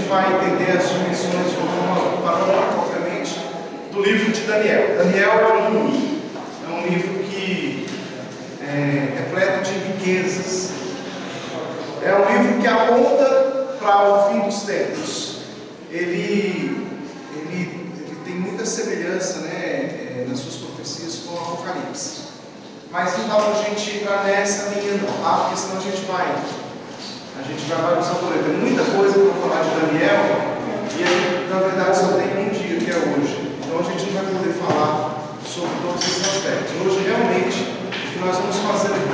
vai entender as dimensões de uma forma panorâmica, obviamente, do livro de Daniel. Daniel é um livro que é repleto de riquezas. É um livro que aponta para o fim dos tempos. Ele tem muita semelhança, né, nas suas profecias com o Apocalipse. Mas não dá para a gente entrar nessa linha não, tá? Porque senão a gente vai bagunçar por aí. Tem muita coisa para falar de Daniel e a gente, na verdade, só tem um dia, que é hoje. Então a gente não vai poder falar sobre todos esses aspectos. Hoje, realmente, o que nós vamos fazer aqui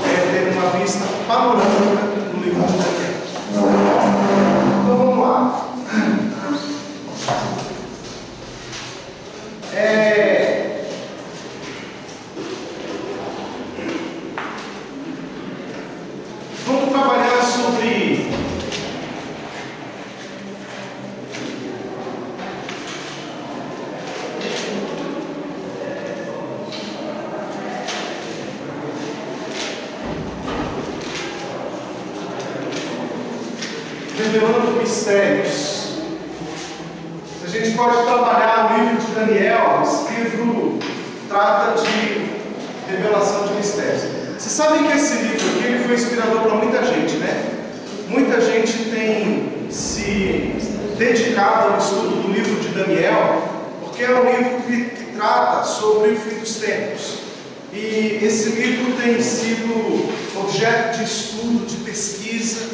é ter uma vista panorâmica do livro de Daniel. Então vamos lá. Vamos trabalhar sobre revelando mistérios. A gente pode trabalhar o livro de Daniel. Esse livro trata de revelação de mistérios. Vocês sabem que esse livro aqui ele foi inspirador para muita gente, né? Muita gente tem se dedicado ao estudo do livro de Daniel, porque é um livro que trata sobre o fim dos tempos. E esse livro tem sido objeto de estudo, de pesquisa,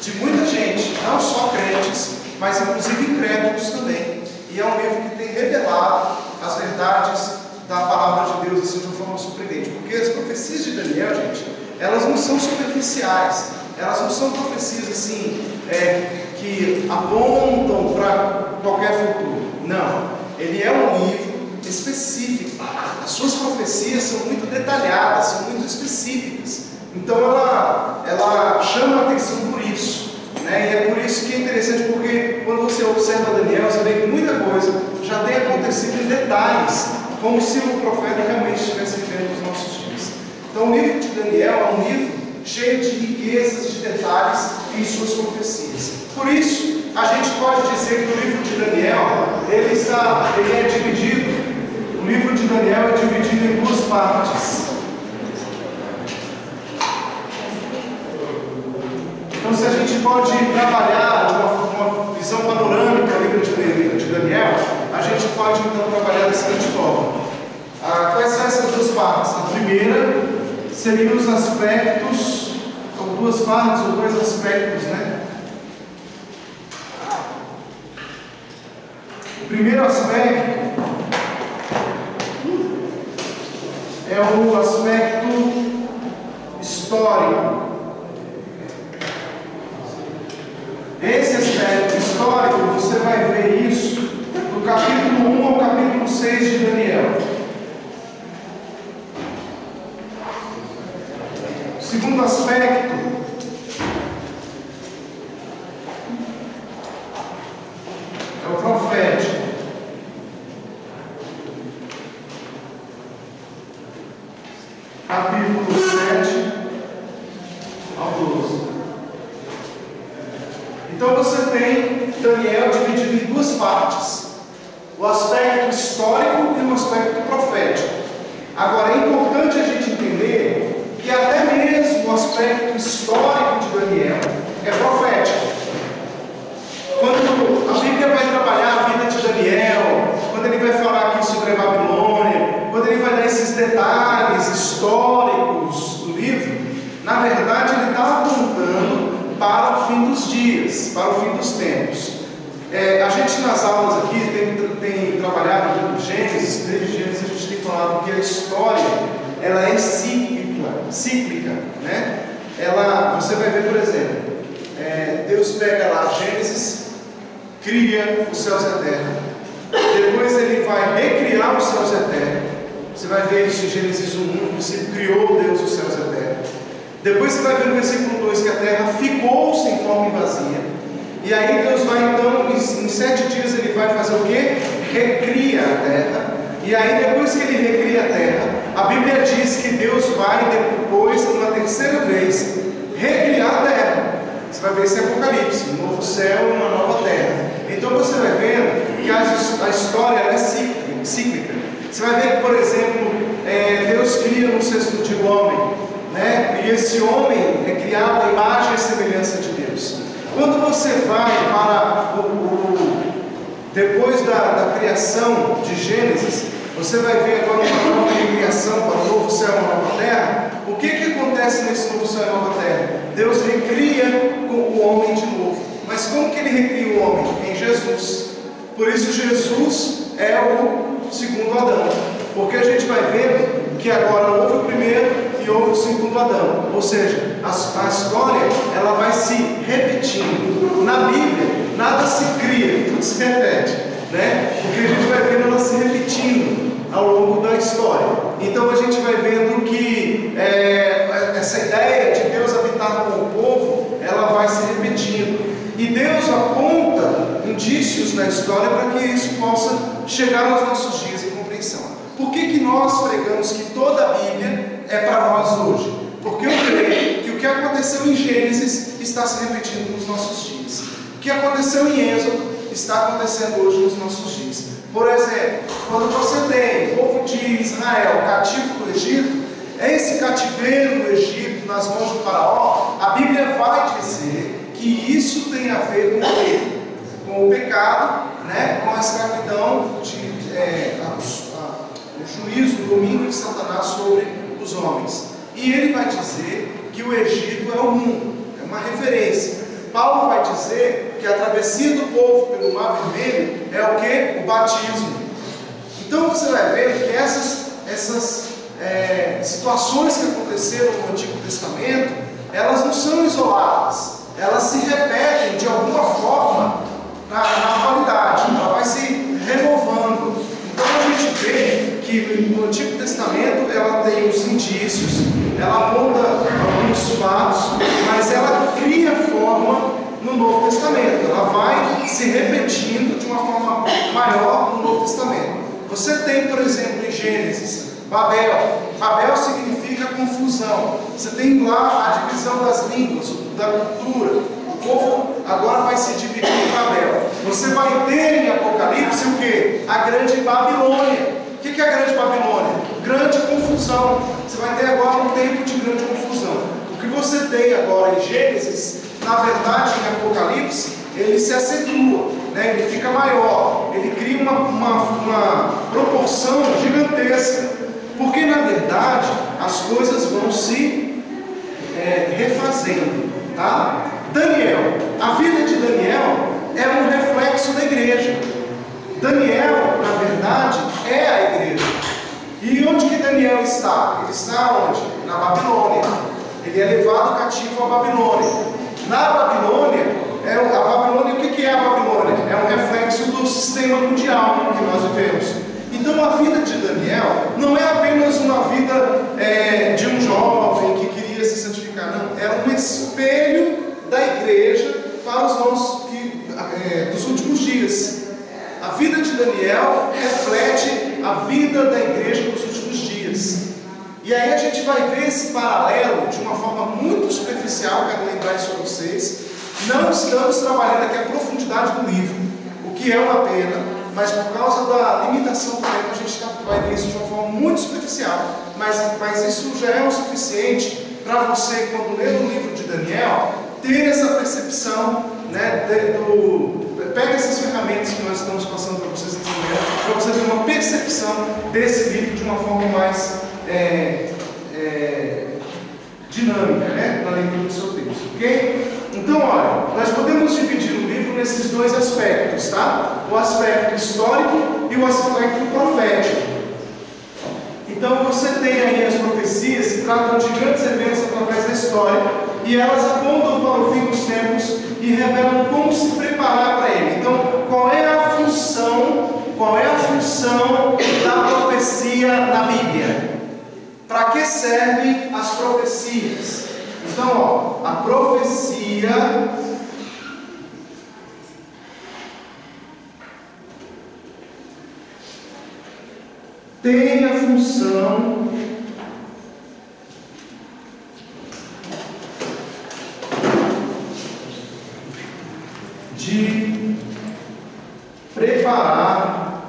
de muita gente, não só crentes, mas inclusive incrédulos também. E é um livro que tem revelado as verdades da palavra de Deus assim, de uma forma surpreendente. Porque as profecias de Daniel, gente, elas não são superficiais, elas não são profecias assim, que apontam para qualquer futuro. Não, ele é um livro específico. As suas profecias são muito detalhadas, são muito específicas. Então ela chama a atenção por isso, né? E é por isso que é interessante, porque quando você observa Daniel, você vê que muita coisa já tem acontecido em detalhes, como se o profeta realmente estivesse vivendo os nossos dias. Então o livro de Daniel é um livro cheio de riquezas, de detalhes em suas profecias. Por isso, a gente pode dizer que o livro de Daniel, ele é dividido, o livro de Daniel é dividido em duas partes. Então, se a gente pode trabalhar de uma visão panorâmica do livro de Daniel, a gente pode então trabalhar da seguinte forma. Quais são essas duas partes? A primeira seriam os aspectos, ou duas partes, ou dois aspectos, né? O primeiro aspecto é o aspecto histórico. Esse aspecto histórico, você vai ver isso do capítulo 1 ao capítulo 6 de Daniel. O segundo aspecto é o profético. Capítulo 7 ao 12. Então você tem Daniel dividido em duas partes: o aspecto histórico e o aspecto profético. Agora é importante a gente entender que até mesmo o aspecto histórico de Daniel é profético. Quando a Bíblia vai trabalhar a vida de Daniel, quando ele vai falar aqui sobre a Babilônia, quando ele vai dar esses detalhes históricos do livro, na verdade ele está apontando para o fim dos dias, para o fim dos tempos. A gente nas aulas aqui tem trabalhado no Gênesis. Desde Gênesis a gente tem falado que a história ela é cíclica, né? Você vai ver, por exemplo, Deus pega lá Gênesis, cria os céus e a terra. Depois ele vai recriar os céus e a terra. Você vai ver isso em Gênesis 1, no princípio criou Deus os céus e a terra. Depois você vai ver no versículo 2 que a terra ficou sem forma e vazia. E aí Deus vai então, em 7 dias ele vai fazer o quê? Recria a terra. E aí depois que ele recria a terra, a Bíblia diz que Deus vai depois, uma terceira vez, recriar a terra. vai ver esse Apocalipse, um novo céu e uma nova terra. Então você vai vendo que a história é cíclica. Você vai ver que, por exemplo, Deus cria no sexto dia o homem, né? E esse homem é criado à imagem e semelhança de Deus. Quando você vai para depois da criação de Gênesis, você vai ver agora uma nova criação para o novo céu e uma nova terra. O que acontece nesse novo céu e nova terra? Deus recria o homem de novo. Mas como que ele recria o homem? Em Jesus. Por isso Jesus é o segundo Adão. Porque a gente vai vendo que agora houve o primeiro e houve o segundo Adão. Ou seja, a história ela vai se repetindo. Na Bíblia, nada se cria, tudo se repete, né? Porque a gente vai vendo ela se repetindo ao longo da história. Então a gente vai vendo que essa ideia de Deus habitar com o povo, ela vai se repetindo. E Deus aponta indícios na história para que isso possa chegar aos nossos dias em compreensão. Por que nós pregamos que toda a Bíblia é para nós hoje? Porque eu creio que o que aconteceu em Gênesis está se repetindo nos nossos dias. O que aconteceu em Êxodo está acontecendo hoje nos nossos dias. Por exemplo, quando você tem o povo de Israel cativo no Egito, esse cativeiro no Egito, nas mãos do faraó, a Bíblia vai dizer que isso tem a ver com o quê? Com o pecado, né? Com a escravidão, o juízo, o domínio de Satanás sobre os homens. E ele vai dizer que o Egito é o mundo, é uma referência. Paulo vai dizer que a travessia do povo pelo Mar Vermelho é o que? O batismo. Então você vai ver que essas situações que aconteceram no Antigo Testamento, elas não são isoladas, elas se repetem de alguma forma na atualidade, ela vai se renovando. Então a gente vê que no Antigo Testamento ela tem os indícios, ela aponta alguns fatos, mas ela cria forma no Novo Testamento, ela vai se repetindo de uma forma maior no Novo Testamento. Você tem, por exemplo, em Gênesis, Babel. Babel significa confusão. Você tem lá a divisão das línguas, da cultura. O povo agora vai se dividir em Babel. Você vai ter em Apocalipse o que? A grande Babilônia. O que é a grande Babilônia? Grande confusão. Você vai ter agora um tempo de grande confusão. O que você tem agora em Gênesis, na verdade em Apocalipse, ele se acentua, né? Ele fica maior, ele cria uma proporção gigantesca, porque na verdade as coisas vão se refazendo, tá? Daniel, a vida de Daniel é um reflexo da igreja. Daniel, na verdade, é a igreja. E onde que Daniel está? Ele está onde? Na Babilônia. Ele é levado cativo à Babilônia. Na Babilônia, a Babilônia, o que é a Babilônia? É um reflexo do sistema mundial que nós vivemos. Então a vida de Daniel não é apenas uma vida de um jovem que queria se santificar, não. É um espelho da igreja para os nossos dos últimos dias. A vida de Daniel reflete a vida da igreja dos últimos dias. E aí a gente vai ver esse paralelo de uma forma muito superficial, quero lembrar isso a vocês. Não estamos trabalhando aqui a profundidade do livro, o que é uma pena, mas por causa da limitação do tempo a gente vai ver isso de uma forma muito superficial. Mas isso já é o suficiente para você, quando ler o livro de Daniel, ter essa percepção, né, pega essas ferramentas que nós estamos passando para vocês entenderem, para você ter uma percepção desse livro de uma forma mais dinâmica, né, na leitura do seu texto, ok? Então, olha, nós podemos dividir o livro nesses dois aspectos, tá? O aspecto histórico e o aspecto profético. Então, você tem aí as profecias que tratam de grandes eventos através da história, e elas apontam para o fim dos tempos e revelam como se preparar para ele. Então, qual é a função da profecia na Bíblia? Para que servem as profecias? Então, ó, a profecia tem a função de preparar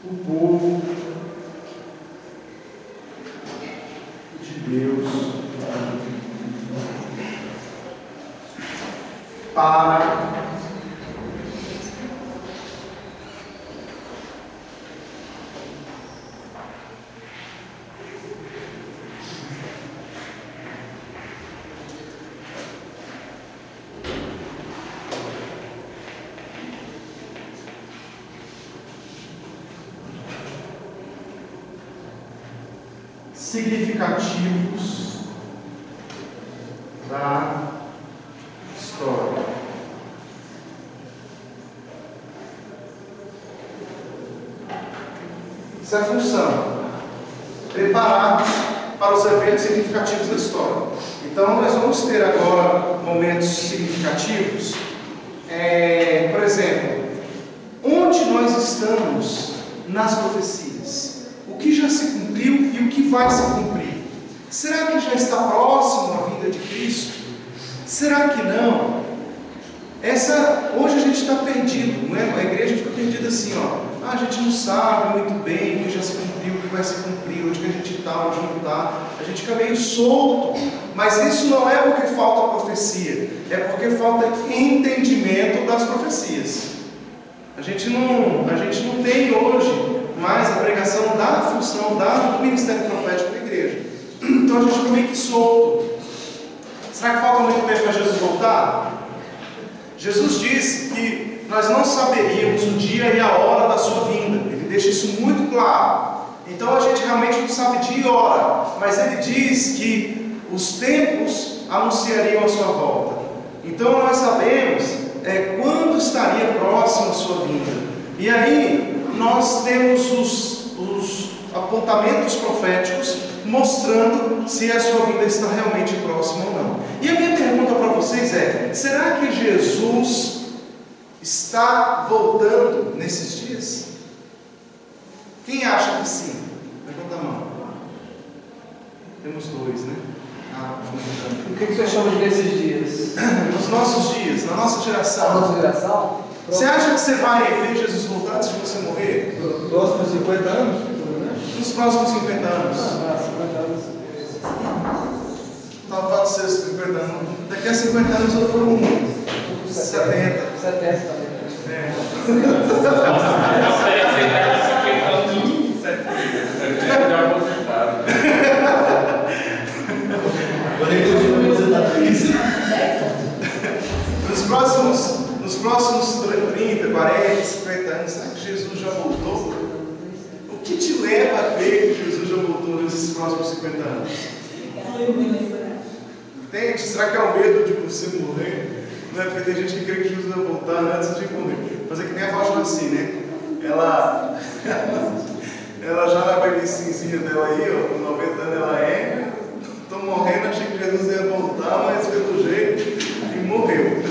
o povo de Deus para significativos da história. Isso é a função. Preparados para os eventos significativos da história. Então, nós vamos ter agora momentos significativos. Por exemplo, onde nós estamos nas profecias? O que já se cumpriu e o que vai se cumprir? Será que já está próximo a vinda de Cristo? Será que não? Hoje a gente está perdido, não é? A igreja fica perdida assim, ó. A gente não sabe muito bem o que já se cumpriu, o que vai se cumprir, onde que a gente está, onde não está. A gente fica meio solto. Mas isso não é porque falta profecia, é porque falta entendimento das profecias. A gente não tem hoje mais a pregação da função do ministério profético da igreja. Então a gente fica meio que solto. Será que falta muito tempo para Jesus voltar? Jesus disse que nós não saberíamos o dia e a hora da sua vinda. Ele deixa isso muito claro. Então a gente realmente não sabe dia e hora, mas ele diz que os tempos anunciariam a sua volta. Então nós sabemos quando estaria próximo a sua vinda. E aí nós temos os apontamentos proféticos mostrando se a sua vida está realmente próxima ou não. E a minha pergunta para vocês é: será que Jesus está voltando nesses dias? Quem acha que sim? Levanta a mão. Temos dois, né? O que você chama de nesses dias? Nos nossos dias, na nossa geração. Na nossa geração? Você acha que você vai ver Jesus voltar antes de você morrer? Nos próximos 50 anos? Nos próximos 50 anos. 50 anos. Não pode ser 50 anos. Daqui a 50 anos eu vou no mundo. 70. 70 também. Nos próximos 30, 40, 50 anos, será que Jesus já voltou? O que te leva a crer que Jesus já voltou nesses próximos 50 anos? Entende? Será que é o medo de você morrer? Não é? Porque tem gente que crê que Jesus vai voltar antes de morrer. Fazer que nem a Fausto assim, né? Ela já na velhicinha dela aí, ó, com 90 anos ela tô morrendo, achei que Jesus ia voltar, mas pelo jeito, e morreu.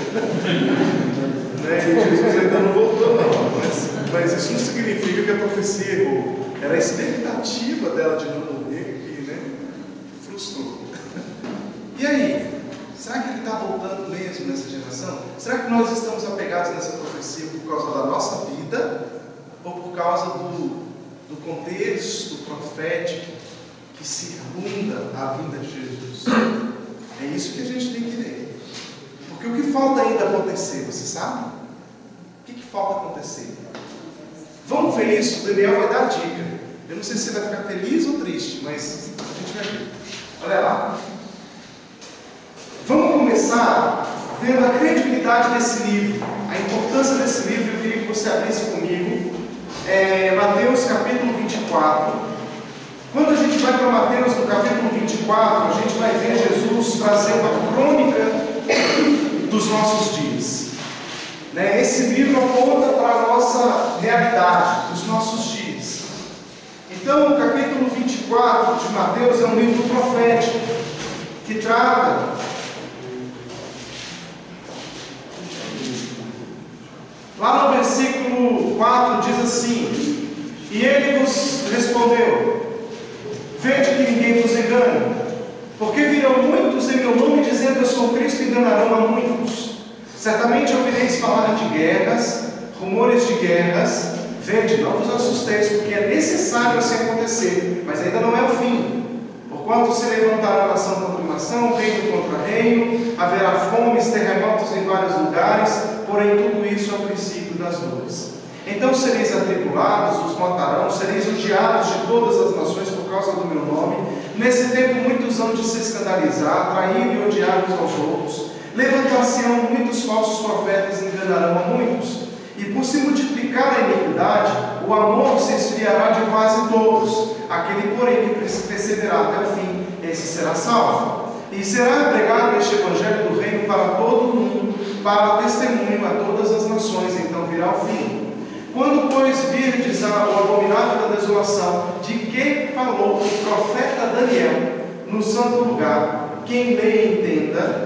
Né? E Jesus ainda não voltou não, mas isso não significa que a profecia errou. Era a expectativa dela de não morrer que, né, frustrou. E aí? Será que ele está voltando mesmo nessa geração? Será que nós estamos apegados nessa profecia por causa da nossa vida ou por causa do contexto profético que circunda a vinda de Jesus? É isso que a gente tem que ver. Porque o que falta ainda acontecer, você sabe? O que falta acontecer? Vamos ver isso, o Daniel vai dar a dica. Eu não sei se você vai ficar feliz ou triste, mas a gente vai ver. Olha lá. Vamos começar vendo a credibilidade desse livro, a importância desse livro. Eu queria que você abrisse comigo Mateus capítulo 24. Quando a gente vai para Mateus no capítulo 24, a gente vai ver Jesus trazendo a crônica dos nossos dias. Esse livro aponta para a nossa realidade, dos nossos dias. Então, o capítulo 24 de Mateus é um livro profético que trata lá no versículo 4 diz assim: E ele vos respondeu: vede que ninguém vos engane, porque virão muitos em meu nome dizendo eu sou Cristo, e enganarão a muitos. Certamente ouvireis falar de guerras, rumores de guerras. Vede, não vos assusteis, porque é necessário assim acontecer, mas ainda não é o fim. Porquanto se levantará nação contra nação, reino contra reino, haverá fomes, terremotos em vários lugares, porém tudo isso é o princípio das dores. Então sereis atribulados, os matarão, sereis odiados de todas as nações por causa do meu nome. Nesse tempo muitos hão de se escandalizar, trair e odiar uns aos outros. Levantar-se-ão muitos falsos profetas e enganarão a muitos. E por se multiplicar a iniquidade, o amor se esfriará de quase todos. Aquele, porém, que perseverar até o fim, esse será salvo. E será pregado este evangelho do reino para todo o mundo, para testemunho a todas as nações, então virá o fim. Quando, pois, virdes o abominável da desolação, de que falou o profeta Daniel no santo lugar, quem lê entenda,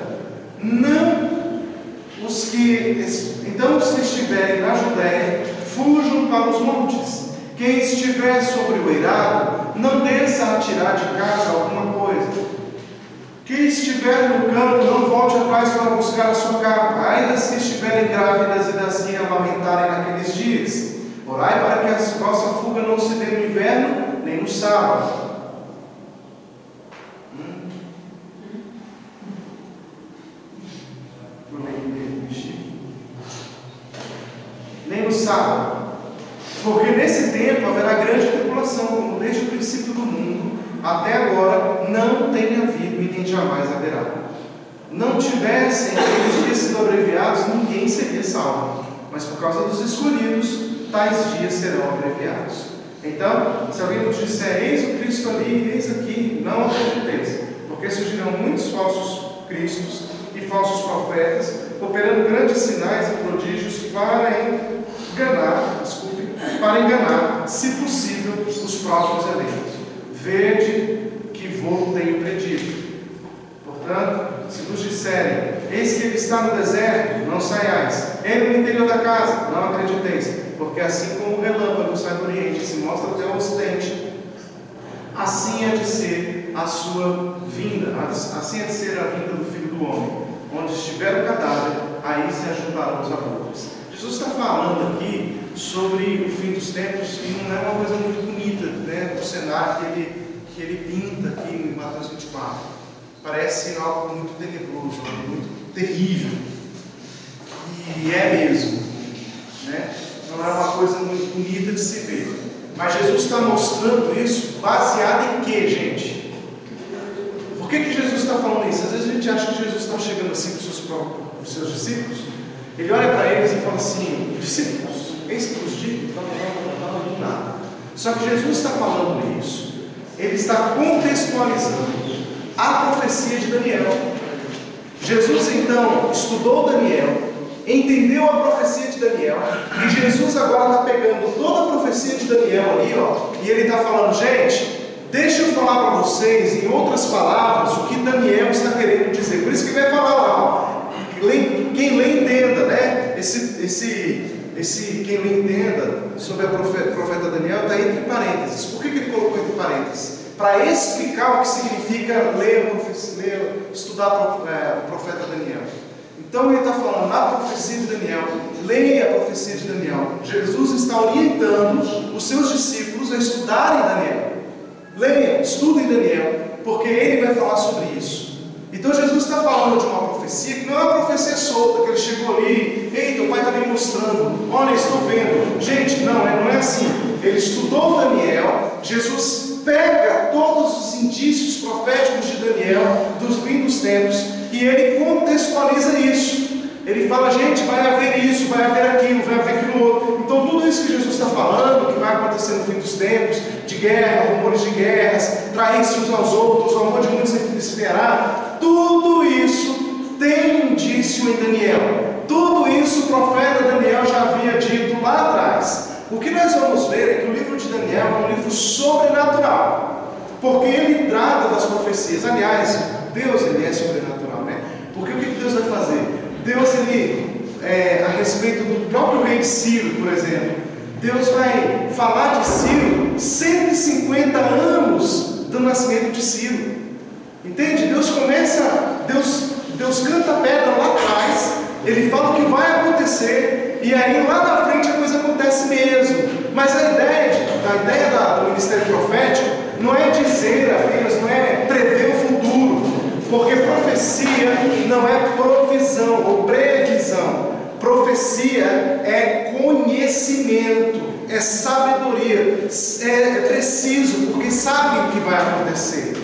então os que estiverem na Judéia, fujam para os montes. Quem estiver sobre o eirado, não desça a tirar de casa alguma coisa. Quem estiver no campo, não volte atrás para buscar a sua capa, ai das que estiverem grávidas e das que a lamentarem naqueles dias. Orai para que a vossa fuga não se dê no inverno, nem no sábado. Nem no sábado. Porque nesse tempo haverá grande tribulação, como desde o princípio do mundo até agora não tem havido e nem jamais haverá. Não tivessem aqueles dias sido abreviados, ninguém seria salvo. Mas por causa dos escolhidos, tais dias serão abreviados. Então, se alguém vos disser, eis o Cristo ali, eis aqui, não acrediteis, porque surgirão muitos falsos cristos e falsos profetas, operando grandes sinais e prodígios para enganar, se possível, os próprios eleitos. Vede que vou tenho predito. Portanto, se vos disserem, eis que ele está no deserto, não saiais, ele no interior da casa, não acrediteis, porque assim como o relâmpago sai do oriente e se mostra até o ocidente, assim é de ser a sua vinda, assim é de ser a vinda do Filho do Homem. Onde estiver o cadáver, aí se ajuntarão os abutres. Jesus está falando aqui sobre o fim dos tempos, e não é uma coisa muito bonita, né, do cenário que ele pinta aqui em Mateus 24. Parece algo muito tenebroso, algo muito terrível. E é mesmo, né? Não é uma coisa muito bonita de se ver. Mas Jesus está mostrando isso baseado em quê, gente? Por que Jesus está falando isso? Às vezes a gente acha que Jesus está chegando assim para os seus discípulos. Ele olha para eles e fala assim: discípulos, eis que vos digo, não do nada. Só que Jesus está falando isso, ele está contextualizando a profecia de Daniel. Jesus então estudou Daniel, entendeu a profecia de Daniel, e Jesus agora está pegando toda a profecia de Daniel ali, ó, e ele está falando: gente, deixa eu falar para vocês, em outras palavras, o que Daniel está querendo dizer. Por isso que ele vai falar lá, ó, quem lê entenda, né? Quem lê entenda sobre a profeta Daniel está entre parênteses. Por que ele colocou entre parênteses? Para explicar o que significa estudar o profeta Daniel. Então ele está falando na profecia de Daniel, leia a profecia de Daniel. Jesus está orientando os seus discípulos a estudarem Daniel. Leiam, estudem Daniel, porque ele vai falar sobre isso. Então Jesus está falando de uma profecia que não é uma profecia solta, que ele chegou ali, ei, teu pai está me mostrando, olha, estou vendo. Gente, não é assim. Ele estudou Daniel, Jesus pega todos os indícios proféticos de Daniel, dos fim dos tempos, e ele contextualiza isso. Ele fala: gente, vai haver isso, vai haver aquilo, vai haver aquilo outro. Então tudo isso que Jesus está falando, que vai acontecer no fim dos tempos, de guerra, rumores de guerras, trair-se uns aos outros, o amor de muitos se esfriará, tudo isso tem indício em Daniel. Tudo isso o profeta Daniel já havia dito lá atrás. O que nós vamos ver é que o livro de Daniel é um livro sobrenatural, porque ele trata das profecias. Aliás, Deus, ele é sobrenatural, né? Porque o que Deus vai fazer? Deus, ele, a respeito do próprio rei Ciro, por exemplo, Deus vai falar de Ciro 150 anos do nascimento de Ciro. Entende? Deus canta a pedra lá atrás, Ele fala o que vai acontecer, e aí lá na frente a coisa acontece mesmo. Mas a ideia do ministério profético não é dizer apenas, não é prever o futuro, porque profecia não é provisão ou previsão. Profecia é conhecimento, é sabedoria, é preciso, porque sabe o que vai acontecer.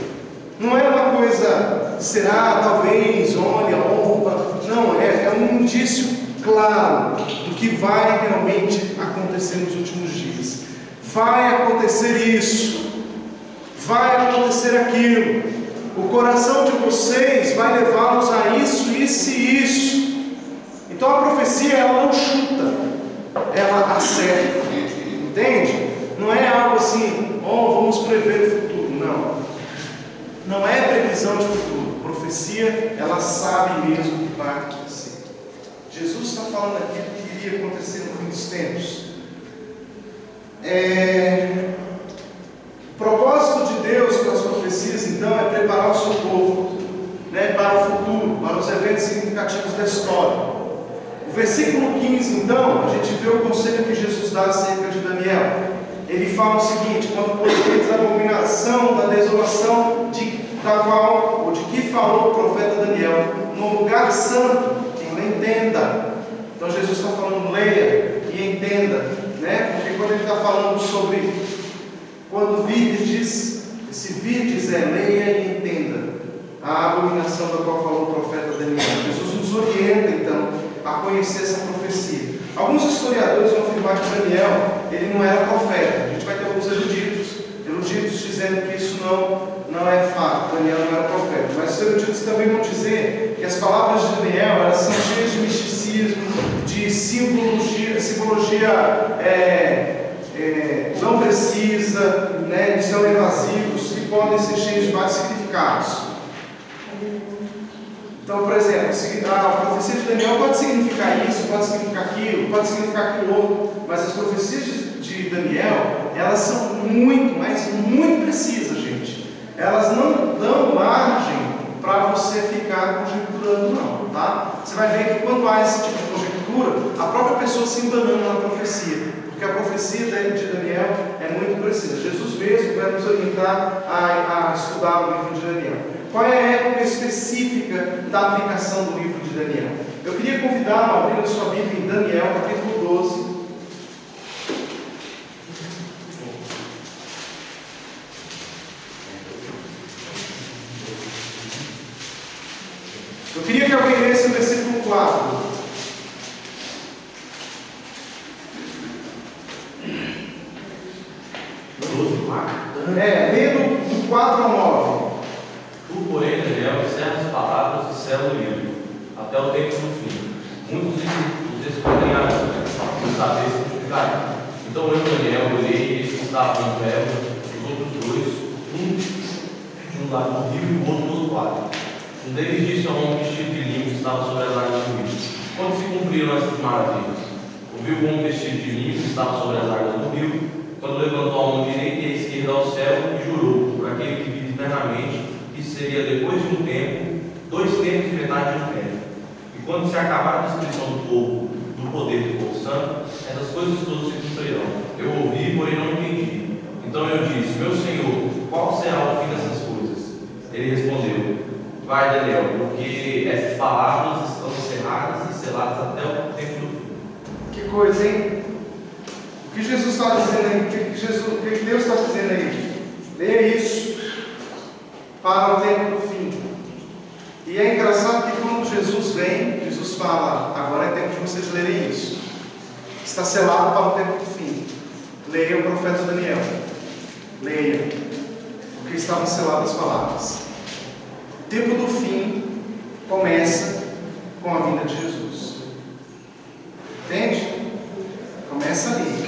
Não é uma coisa, será, talvez, olha, opa. Não, é um indício claro do que vai realmente acontecer nos últimos dias. Vai acontecer isso, vai acontecer aquilo. O coração de vocês vai levá-los a isso, isso e isso. Então a profecia, ela não chuta, ela acerta. Entende? Não é algo assim, vamos prever o futuro. Não. Não é previsão de futuro. Profecia, ela sabe mesmo o que vai acontecer. Jesus está falando aqui do que iria acontecer no fim dos tempos. O propósito de Deus para as profecias, então, é preparar o seu povo, para o futuro, para os eventos significativos da história. O versículo 15, então, a gente vê o conselho que Jesus dá acerca de Daniel. Ele fala o seguinte: quando podereis a abominação da desolação de que falou o profeta Daniel, no lugar santo, quem entenda. Então Jesus está falando, leia e entenda, porque quando ele está falando sobre, quando virdes, esse virdes leia e entenda a abominação da qual falou o profeta Daniel. Jesus nos orienta então a conhecer essa profecia. Alguns historiadores vão afirmar que Daniel, ele não era profeta. A gente vai ter alguns eruditos dizendo que isso não é fato. Daniel não era profeta. Mas os eruditos também vão dizer que as palavras de Daniel, elas são cheias de misticismo, de simbologia não precisa, de são evasivos, que podem ser cheios de vários significados. Então, por exemplo, a profecia de Daniel pode significar isso, pode significar aquilo, pode significar aquilo outro, mas as profecias de Daniel, elas são muito, mas muito precisas, gente. Elas não dão margem para você ficar conjecturando, não, tá? Você vai ver que quando há esse tipo de conjectura, a própria pessoa se embanana na profecia, porque a profecia de Daniel é muito precisa. Jesus mesmo vai nos orientar a estudar o livro de Daniel. Qual é a época específica da aplicação do livro de Daniel? Eu queria convidá-lo a abrir a sua Bíblia em Daniel, capítulo 12. Eu queria que alguém lesse o versículo 4. Lendo do 4 ao 9. Tu, porém, Daniel, encerra as palavras e sela o livro, até o tempo do fim. Muitos os esquadrinharão, os saber se multiplicarão. Então eu, Daniel, olhei e eles que estavam em pé, os outros dois, um de um lado do rio e o outro do outro lado. Um deles disse a um vestido de linho que estava sobre as águas do rio: quando se cumpriram essas maravilhas? Ouviu um vestido de linho que estava sobre as águas do rio, quando levantou a mão direita e a esquerda ao céu e jurou, por aquele que vive eternamente, que seria depois de um tempo, 2 tempos e metade de um tempo. E quando se acabar a descrição do povo, do poder do povo santo, essas coisas todas se cumprirão. Eu ouvi, porém não entendi. Então eu disse: meu Senhor, qual será o fim dessas coisas? Ele respondeu: vai, Daniel, porque essas palavras estão encerradas e seladas até o tempo do fim. Que coisa, hein? O que Jesus está dizendo aí? O que Deus está dizendo aí? Leia isso para o tempo do fim. E é engraçado que quando Jesus vem, Jesus fala: agora é tempo de vocês lerem isso. Está selado para o tempo do fim. Leia o profeta Daniel. Leia. Porque estavam seladas as palavras. O tempo do fim começa com a vinda de Jesus. Entende? Começa ali.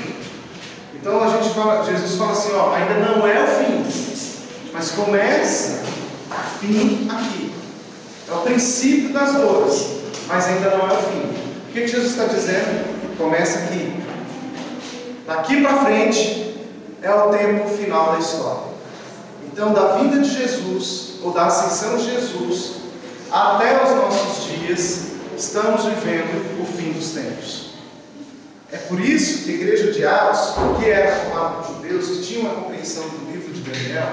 Então a gente fala, Jesus fala assim, ainda não é o fim, mas começa o fim aqui. É o princípio das dores, mas ainda não é o fim. O que Jesus está dizendo? Começa aqui. Daqui para frente é o tempo final da história. Então, da vinda de Jesus, ou da ascensão de Jesus, até os nossos dias, estamos vivendo o fim dos tempos. É por isso que a igreja de Atos, que era formada por judeus, que tinham uma compreensão do livro de Daniel,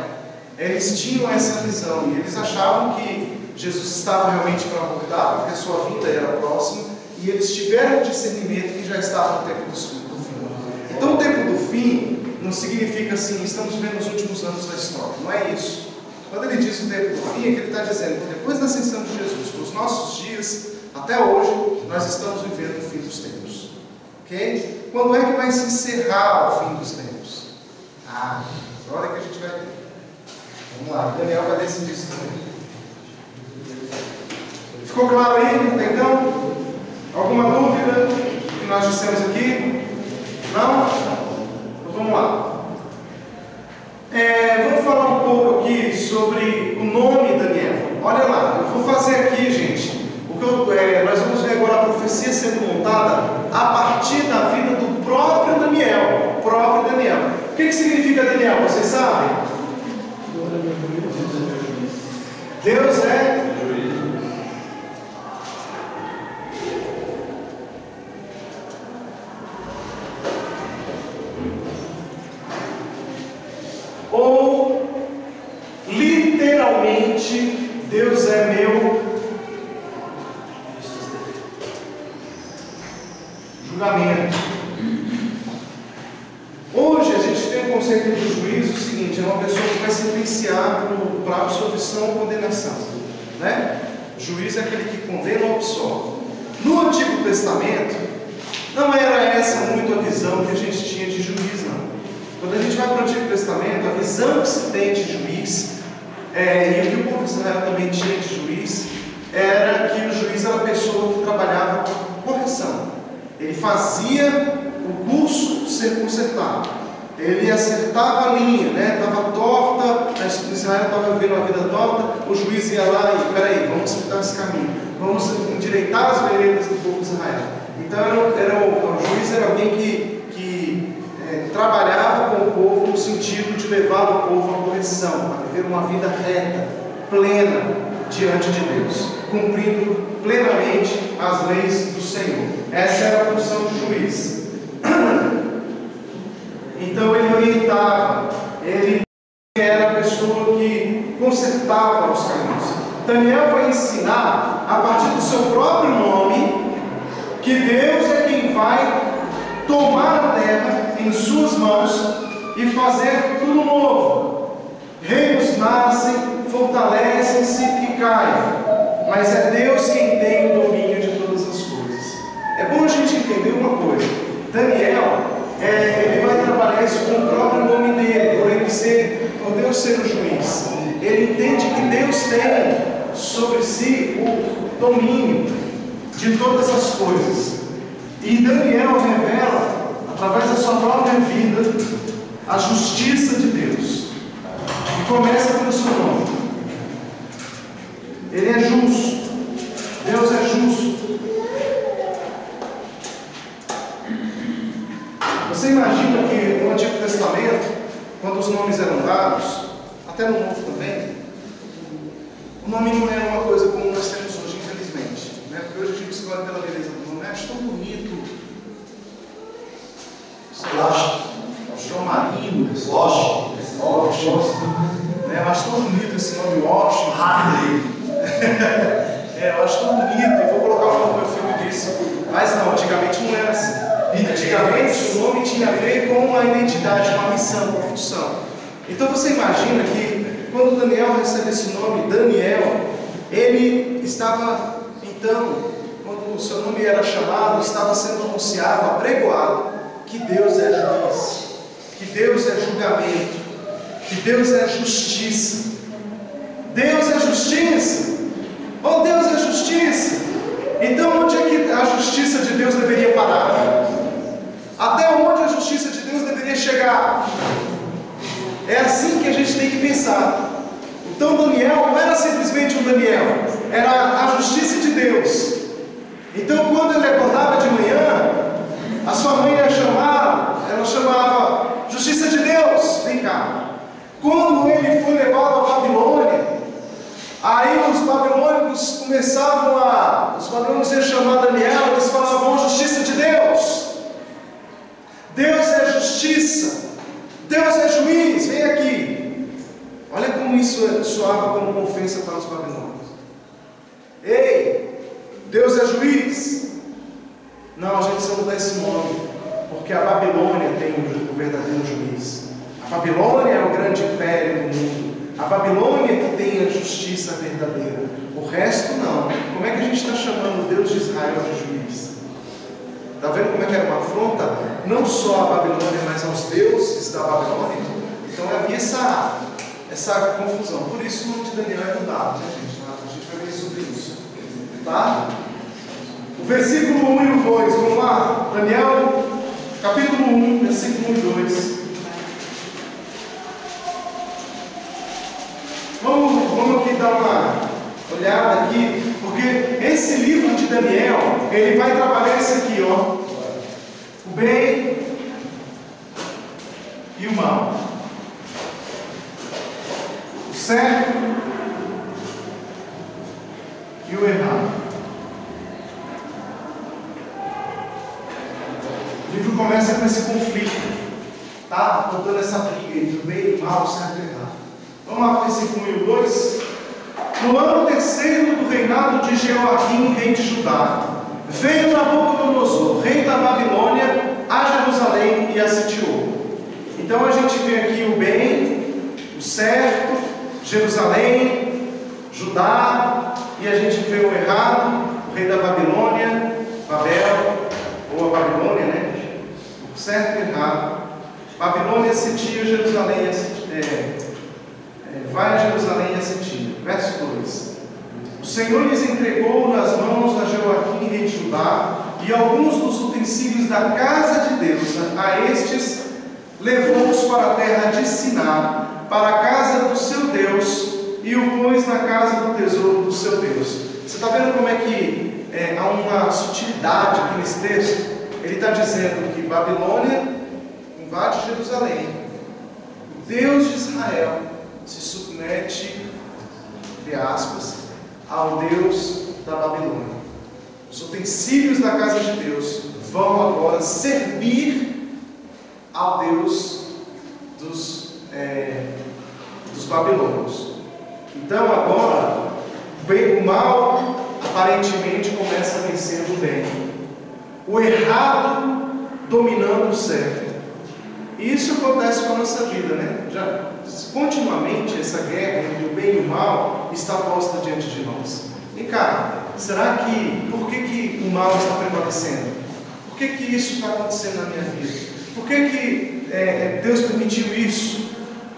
eles tinham essa visão, e eles achavam que Jesus estava realmente para voltar, porque a sua vinda era próxima, e eles tiveram o discernimento que já estava no tempo do fim. Então, o tempo do fim não significa assim, estamos vivendo os últimos anos da história, não é isso. Quando ele diz o tempo do fim, é que ele está dizendo que depois da ascensão de Jesus, para os nossos dias, até hoje, nós estamos vivendo o fim dos tempos. Ok? Quando é que vai se encerrar o fim dos tempos? Agora que a gente vai ver. Vamos lá, Daniel vai decidir isso também. Ficou claro aí, então? Alguma dúvida que nós dissemos aqui? Não? Então vamos lá. Vamos falar um pouco aqui sobre o nome Daniel. Olha lá, eu vou fazer aqui, gente, nós vamos ver agora a profecia sendo montada a partir da vida do próprio Daniel. O que significa Daniel? Vocês sabem? Deus é ou literalmente Deus é meu julgamento. Hoje a gente tem um conceito de juízo o seguinte: é uma pessoa que vai sentenciar para absolvição ou condenação, né? Juiz é aquele que condena ou absolve. No Antigo Testamento não era essa muito a visão que a gente tinha de juiz, não. Quando a gente vai para o Antigo Testamento, a visão que se tem de juiz, e o que o povo de Israel também tinha de juiz, era que o juiz era a pessoa que trabalhava com correção. Ele fazia o curso ser consertado. Ele acertava a linha, né? Estava torta, Israel estava vivendo uma vida torta, o juiz ia lá e, peraí, vamos acertar esse caminho, vamos endireitar as veredas do povo de Israel. Então o juiz era alguém que trabalhava com o povo no sentido de levar o povo à correção, a viver uma vida reta, plena diante de Deus, cumprindo plenamente as leis do Senhor. Essa era a função do juiz. Então ele orientava, ele era a pessoa que consertava os caminhos. Daniel vai ensinar, a partir do seu próprio nome, que Deus é quem vai tomar a terra em suas mãos e fazer tudo novo. Reinos nascem, fortalecem-se e caem, mas é Deus quem tem o domínio de todas as coisas. É bom a gente entender uma coisa: Daniel, ele vai trabalhar isso com o próprio nome dele, por Deus ser o juiz. Ele entende que Deus tem sobre si o domínio de todas as coisas. E Daniel revela, através da sua própria vida, a justiça de Deus. E começa pelo seu nome. Ele é justo. Deus é justo. Você imagina que no Antigo Testamento, quando os nomes eram dados, até no Novo também, o nome não era uma coisa como nós temos hoje, infelizmente, né? Porque hoje a gente escolhe pela beleza do nome. Acho tão bonito. João Marino, Washington, né? Eu acho tão bonito esse nome, Washington. Eu acho tão bonito, e vou colocar o nome do meu filho disso. Mas não, antigamente não era assim. Antigamente o nome tinha a ver com a identidade, com a missão, com a função. Então você imagina que quando Daniel recebe esse nome, Daniel, ele estava, então, quando o seu nome era chamado, estava sendo anunciado, apregoado, que Deus é juiz, que Deus é julgamento, que Deus é justiça. Deus é justiça. Oh, Deus é justiça. Então onde é que a justiça de Deus deveria parar? Até onde a justiça de Deus deveria chegar? É assim que a gente tem que pensar. Então Daniel não era simplesmente um Daniel, era a justiça de Deus. Então quando ele acordava de manhã, a sua mãe ia chamar, ela chamava cara. Quando ele foi levado à Babilônia, aí os babilônicos os babilônicos iam chamar Daniel, eles falavam: justiça de Deus. Deus é justiça. Deus é juiz, vem aqui. Olha como isso soava como uma ofensa para os babilônicos. Ei, Deus é juiz. Não, a gente só não dá esse nome, porque a Babilônia tem o verdadeiro juiz. A Babilônia é o grande império do mundo. A Babilônia que tem a justiça verdadeira. O resto não. Como é que a gente está chamando o Deus de Israel de juiz? Está vendo como é que era uma afronta? Não só à Babilônia, mas aos deuses da Babilônia. Então havia essa confusão. Por isso o nome de Daniel é mudado, né, gente? A gente vai ver sobre isso. Tá? O versículo 1 e o 2, vamos lá? Daniel, capítulo 1, versículo 1 e 2. Vamos aqui dar uma olhada aqui, porque esse livro de Daniel, ele vai trabalhar isso aqui, ó. O bem e o mal. O certo e o errado. O livro começa com esse conflito, tá? Contando essa briga entre o bem e o mal, o certo e o errado. Vamos lá, versículo 1 e 2. No ano terceiro do reinado de Jeoaquim, rei de Judá, veio Nabucodonosor, rei da Babilônia, a Jerusalém e a sitiou. Então a gente vê aqui o bem, o certo, Jerusalém, Judá, e a gente vê o errado, o rei da Babilônia, Babel, ou a Babilônia, né? O certo e errado. Babilônia sitia Jerusalém, vai a Jerusalém e a sitia. Verso 2. O Senhor lhes entregou nas mãos a Jeoaquim, rei de Judá, e alguns dos utensílios da casa de Deus. A estes levou-os para a terra de Siná, para a casa do seu Deus, e o pôs na casa do tesouro do seu Deus. Você está vendo como é que há uma sutilidade aqui nesse texto? Ele está dizendo que Babilônia invade Jerusalém. O Deus de Israel se submete, entre aspas, ao Deus da Babilônia. Os utensílios da casa de Deus vão agora servir ao Deus dos babilônios. Então agora o mal aparentemente começa a vencer o bem, o errado dominando o certo. E isso acontece com a nossa vida, né? Continuamente essa guerra entre o bem e o mal está posta diante de nós. E cara, será que, por que o mal está prevalecendo? Por que isso está acontecendo na minha vida? Por que Deus permitiu isso?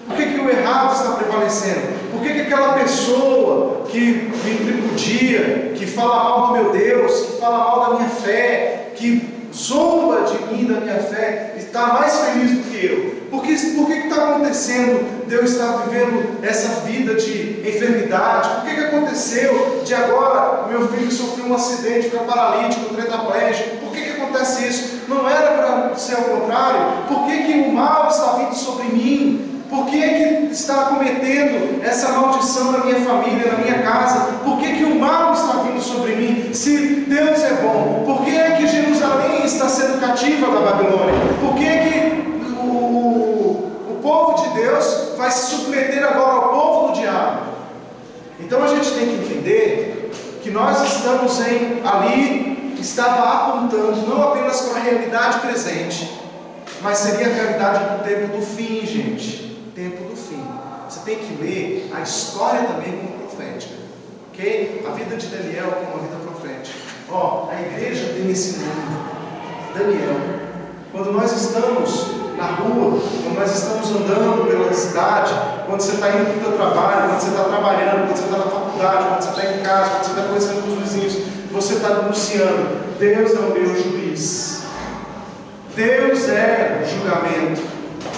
Por que o errado está prevalecendo? Por que aquela pessoa que me tripudia, que fala mal do meu Deus, que fala mal da minha fé, que zomba de mim, da minha fé, está mais feliz do que eu? Por que está acontecendo de eu estar vivendo essa vida de enfermidade? Por que aconteceu de agora meu filho sofreu um acidente, ficar paralítico, tetraplégico? Por que acontece isso? Não era para ser ao contrário? Por que o mal está vindo sobre mim? Por que está cometendo essa maldição na minha família, na minha casa? Por que o mal está vindo sobre mim? Se Deus é bom, por que Jerusalém está sendo cativa da Babilônia? Por que o povo de Deus vai se submeter agora ao povo do diabo? Então a gente tem que entender que nós estamos ali, estava apontando não apenas para a realidade presente, mas seria a realidade do tempo do fim, gente. Tempo do fim. Você tem que ler a história também como profética, ok? A vida de Daniel como uma vida profética. A igreja tem esse nome, Daniel. Quando nós estamos na rua, quando nós estamos andando pela cidade, quando você está indo para o seu trabalho, quando você está trabalhando, quando você está na faculdade, quando você está em casa, quando você está conversando com os vizinhos, você está anunciando: Deus é o meu juiz, Deus é julgamento,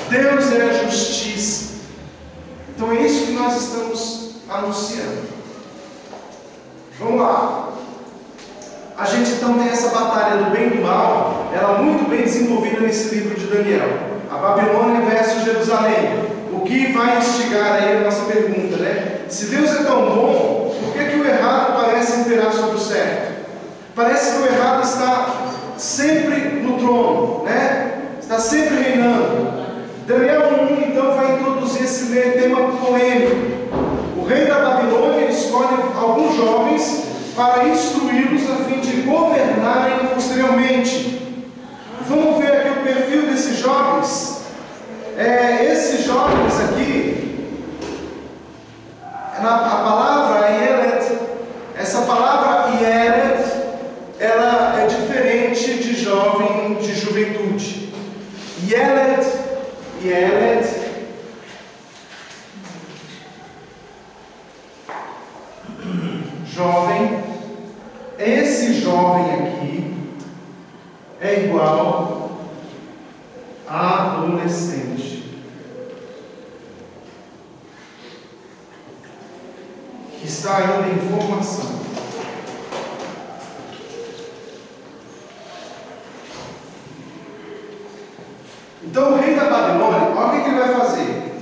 Deus é a justiça. Então é isso que nós estamos anunciando. Vamos lá. A gente então tem essa batalha do bem e do mal, ela muito bem desenvolvida nesse livro de Daniel. A Babilônia versus Jerusalém. o que vai instigar aí a nossa pergunta, né? Se Deus é tão bom, por que o errado parece imperar sobre o certo? Parece que o errado está sempre no trono, né? Está sempre reinando. Daniel 1 então vai introduzir esse tema polêmico. O rei da Babilônia escolhe alguns jovens para instruí-los a fim de governarem posteriormente. Vamos ver aqui o perfil desses jovens. Esses jovens aqui, a palavra Yelet, essa palavra Yelet, ela é diferente de jovem, de juventude. Yelet, jovem. Esse jovem aqui é igual a adolescente, que está ainda em formação. Então o rei da Babilônia, olha o que ele vai fazer.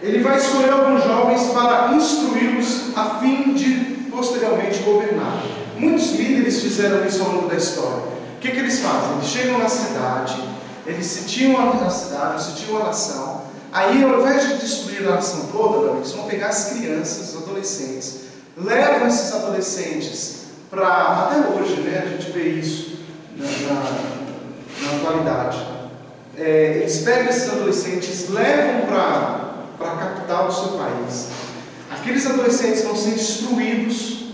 Ele vai escolher alguns jovens para instruí-los a fim de posteriormente governar. Muitos líderes fizeram isso ao longo da história. O que eles fazem? Eles chegam na cidade, eles sitiam a cidade, sitiam a nação. Aí, ao invés de destruir a nação toda, eles vão pegar as crianças, os adolescentes, levam esses adolescentes para, até hoje, né, a gente vê isso na atualidade. Eles pegam esses adolescentes, levam para a capital do seu país. Aqueles adolescentes vão ser instruídos,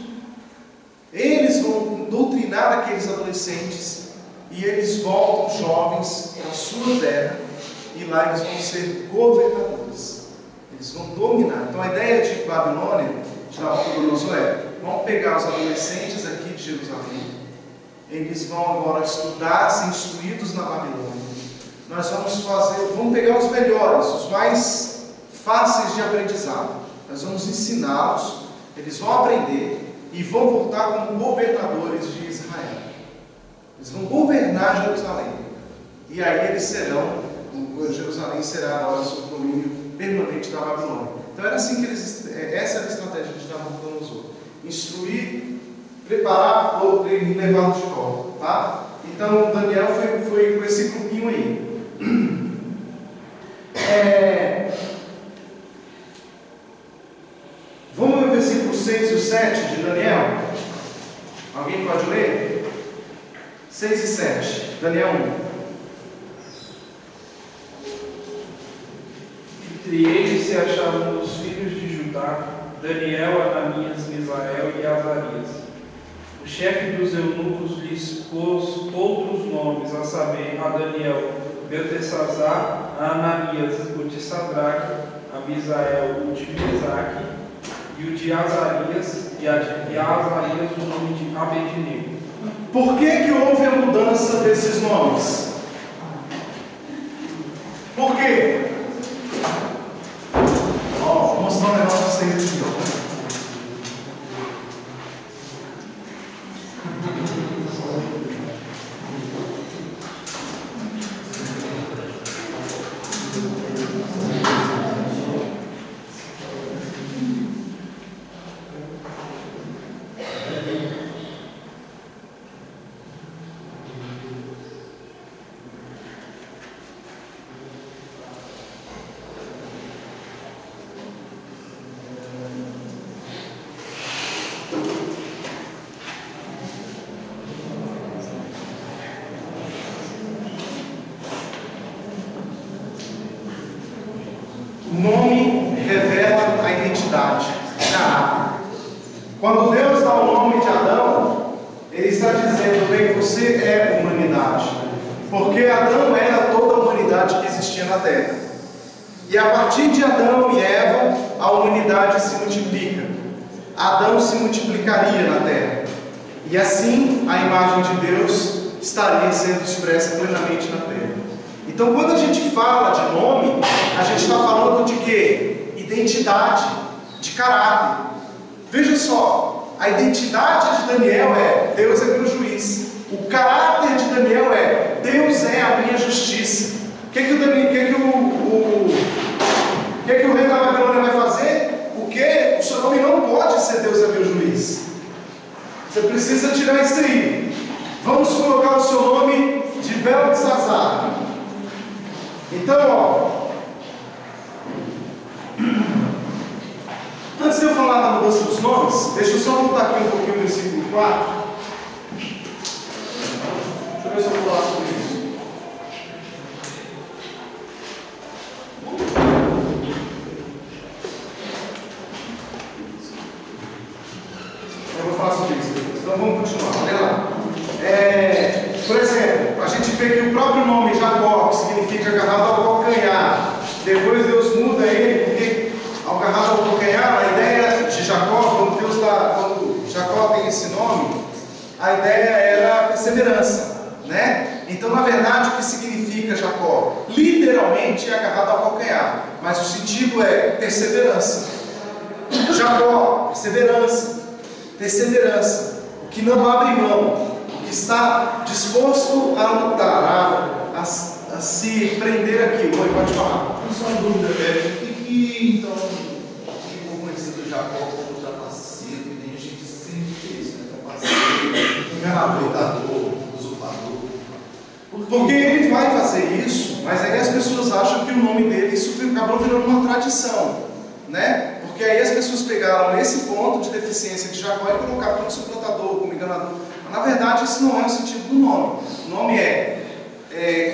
eles vão doutrinar aqueles adolescentes e eles voltam jovens para a sua terra e lá eles vão ser governadores, eles vão dominar. Então a ideia de Babilônia, de Nabucodonosor, vamos pegar os adolescentes aqui de Jerusalém, eles vão agora estudar, ser instruídos na Babilônia. Nós vamos pegar os melhores, os mais fáceis de aprendizado. Nós vamos ensiná-los, eles vão aprender e vão voltar como governadores de Israel. Eles vão governar Jerusalém. E aí eles serão, Jerusalém será agora sob o domínio permanente da Babilônia. Então era assim que essa era a estratégia de Nabucodonosor. Instruir, preparar e levá-los de volta. Tá? Então Daniel foi com esse grupinho aí. Vamos ver o versículo 6 e o 7 de Daniel. Alguém pode ler? 6 e 7, Daniel 1. Entre eles se achavam os filhos de Judá, Daniel, Ananias, Misael e Azarias. O chefe dos eunucos lhes pôs outros nomes, a saber, a Daniel, Beltesazar, a Ananias, o de Sadraque, a Misael, o de Mesaque, e o de Azarias, e a Azarias o nome de Abednego. Por que houve a mudança desses nomes? Por quê? Vou mostrar um negócio para vocês aqui. O nome revela a identidade, caráter. Quando Deus dá o nome de Adão, Ele está dizendo bem que você é humanidade. Porque Adão era toda a humanidade que existia na terra. E a partir de Adão e Eva, a humanidade se multiplica. Adão se multiplicaria na terra. E assim a imagem de Deus estaria sendo expressa plenamente na terra. Então, quando a gente fala de nome, a gente está falando de quê? Identidade, de caráter. Veja só, a identidade de Daniel é: Deus é meu juiz. O caráter de Daniel é: Deus é a minha justiça. O que tirar isso aí. Vamos colocar o seu nome de Beltesazar. Então, ó, antes de eu falar da mudança dos nomes, deixa eu só voltar aqui um pouquinho no versículo 4. Deixa eu ver se eu vou falar sobre isso. Eu vou falar sobre isso depois. Então vamos continuar. Olha lá. Por exemplo, a gente vê que o próprio nome Jacó, que significa agarrado ao calcanhar, depois Deus muda ele, porque ao agarrado ao calcanhar, a ideia de Jacó, quando Jacó tem esse nome, a ideia era perseverança, né? Então, na verdade, o que significa Jacó? Literalmente é agarrado ao calcanhar, mas o sentido é perseverança. Jacó, perseverança, o que não abre mão, o que está disposto a lutar, a se prender aquilo. Oi, pode falar. Só uma dúvida, o que então ficou conhecido Jacó como trapaceiro? E tem gente que sempre fez, né? Trapaceiro, enganador, usurpador. Porque ele vai fazer isso, mas aí as pessoas acham que o nome dele, isso acabou virando uma tradição, né? Porque aí as pessoas pegaram esse ponto de deficiência de Jacó e colocaram como suplantador, como enganador. Mas, na verdade, isso não é o sentido do nome. O nome é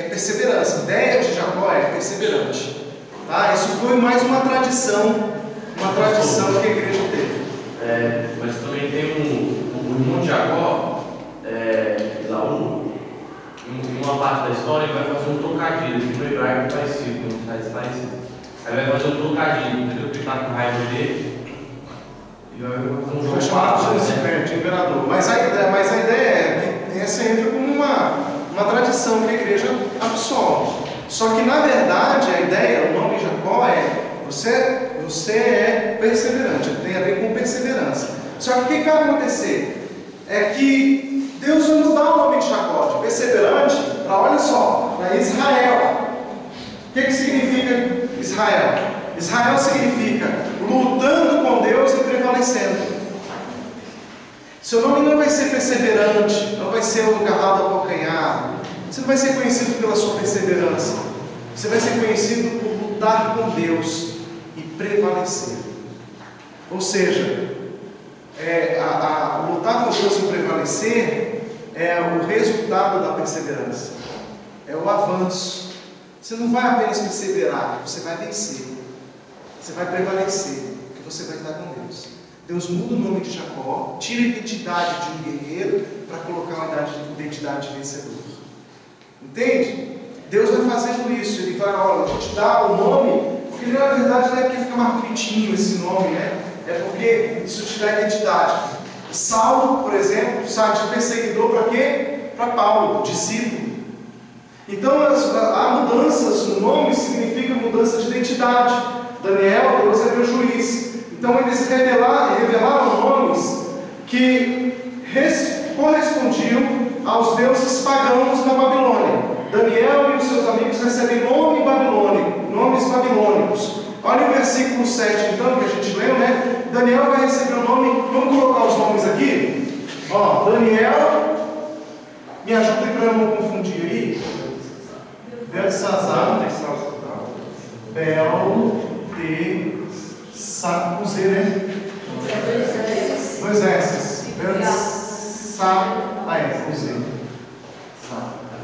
perseverança. A ideia de Jacó é perseverante. Tá? Isso foi mais uma tradição que a igreja teve. Mas também tem o irmão de Jacó, Esaú, em uma parte da história ele vai fazer um trocadilho, que no hebraico parecido, aí vai fazer um trocadilho, entendeu? Porque ele está com raiva dele. E vai fazer um Foi chamado de enganador. Mas a ideia é que essa entra como uma tradição que a igreja absorve. Só que, na verdade, a ideia, o nome Jacó você é perseverante, tem a ver com perseverança. Só que o que vai acontecer? É que Deus vai mudar o nome de Jacó, de perseverante, para, olha só, para Israel. O que significa Israel? Israel significa lutando com Deus e prevalecendo. Seu nome não vai ser perseverante, não vai ser agarrado ao calcanhar. Você não vai ser conhecido pela sua perseverança. Você vai ser conhecido por lutar com Deus e prevalecer. Ou seja, lutar com Deus e prevalecer é o resultado da perseverança. É o avanço. Você não vai apenas perseverar, você vai vencer. Você vai prevalecer, porque você vai estar com Deus. Deus muda o nome de Jacó, tira a identidade de um guerreiro para colocar uma identidade de vencedor. Entende? Deus vai fazendo isso. Ele vai, olha, vou te dar o nome, porque na verdade não é porque fica mais bonitinho esse nome, né? É porque isso te dá identidade. Saulo, por exemplo, sai de perseguidor para quê? Para Paulo, discípulo. Então, há mudanças no nome, significa mudança de identidade. Daniel, Deus é meu juiz. Então, eles revelaram nomes que correspondiam aos deuses pagãos na Babilônia. Daniel e os seus amigos recebem nomes babilônicos. Olha o versículo 7, então, que a gente leu, né? Daniel vai receber o nome, vamos colocar os nomes aqui? Ó, Daniel, me ajuda para eu não confundir aí. Beltesazar, com Z, né? Dois S. Beltesazar, com Z.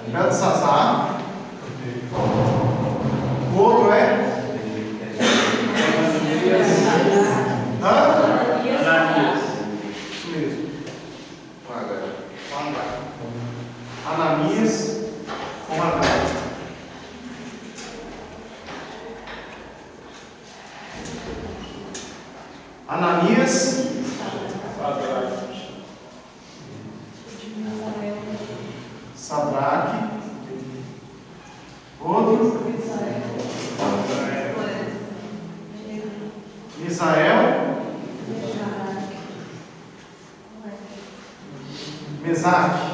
Beltesazar. O outro é? Ananias. Isso mesmo. Ananias com H. Ananias, Sadraque, outro, Misael, Mesaque.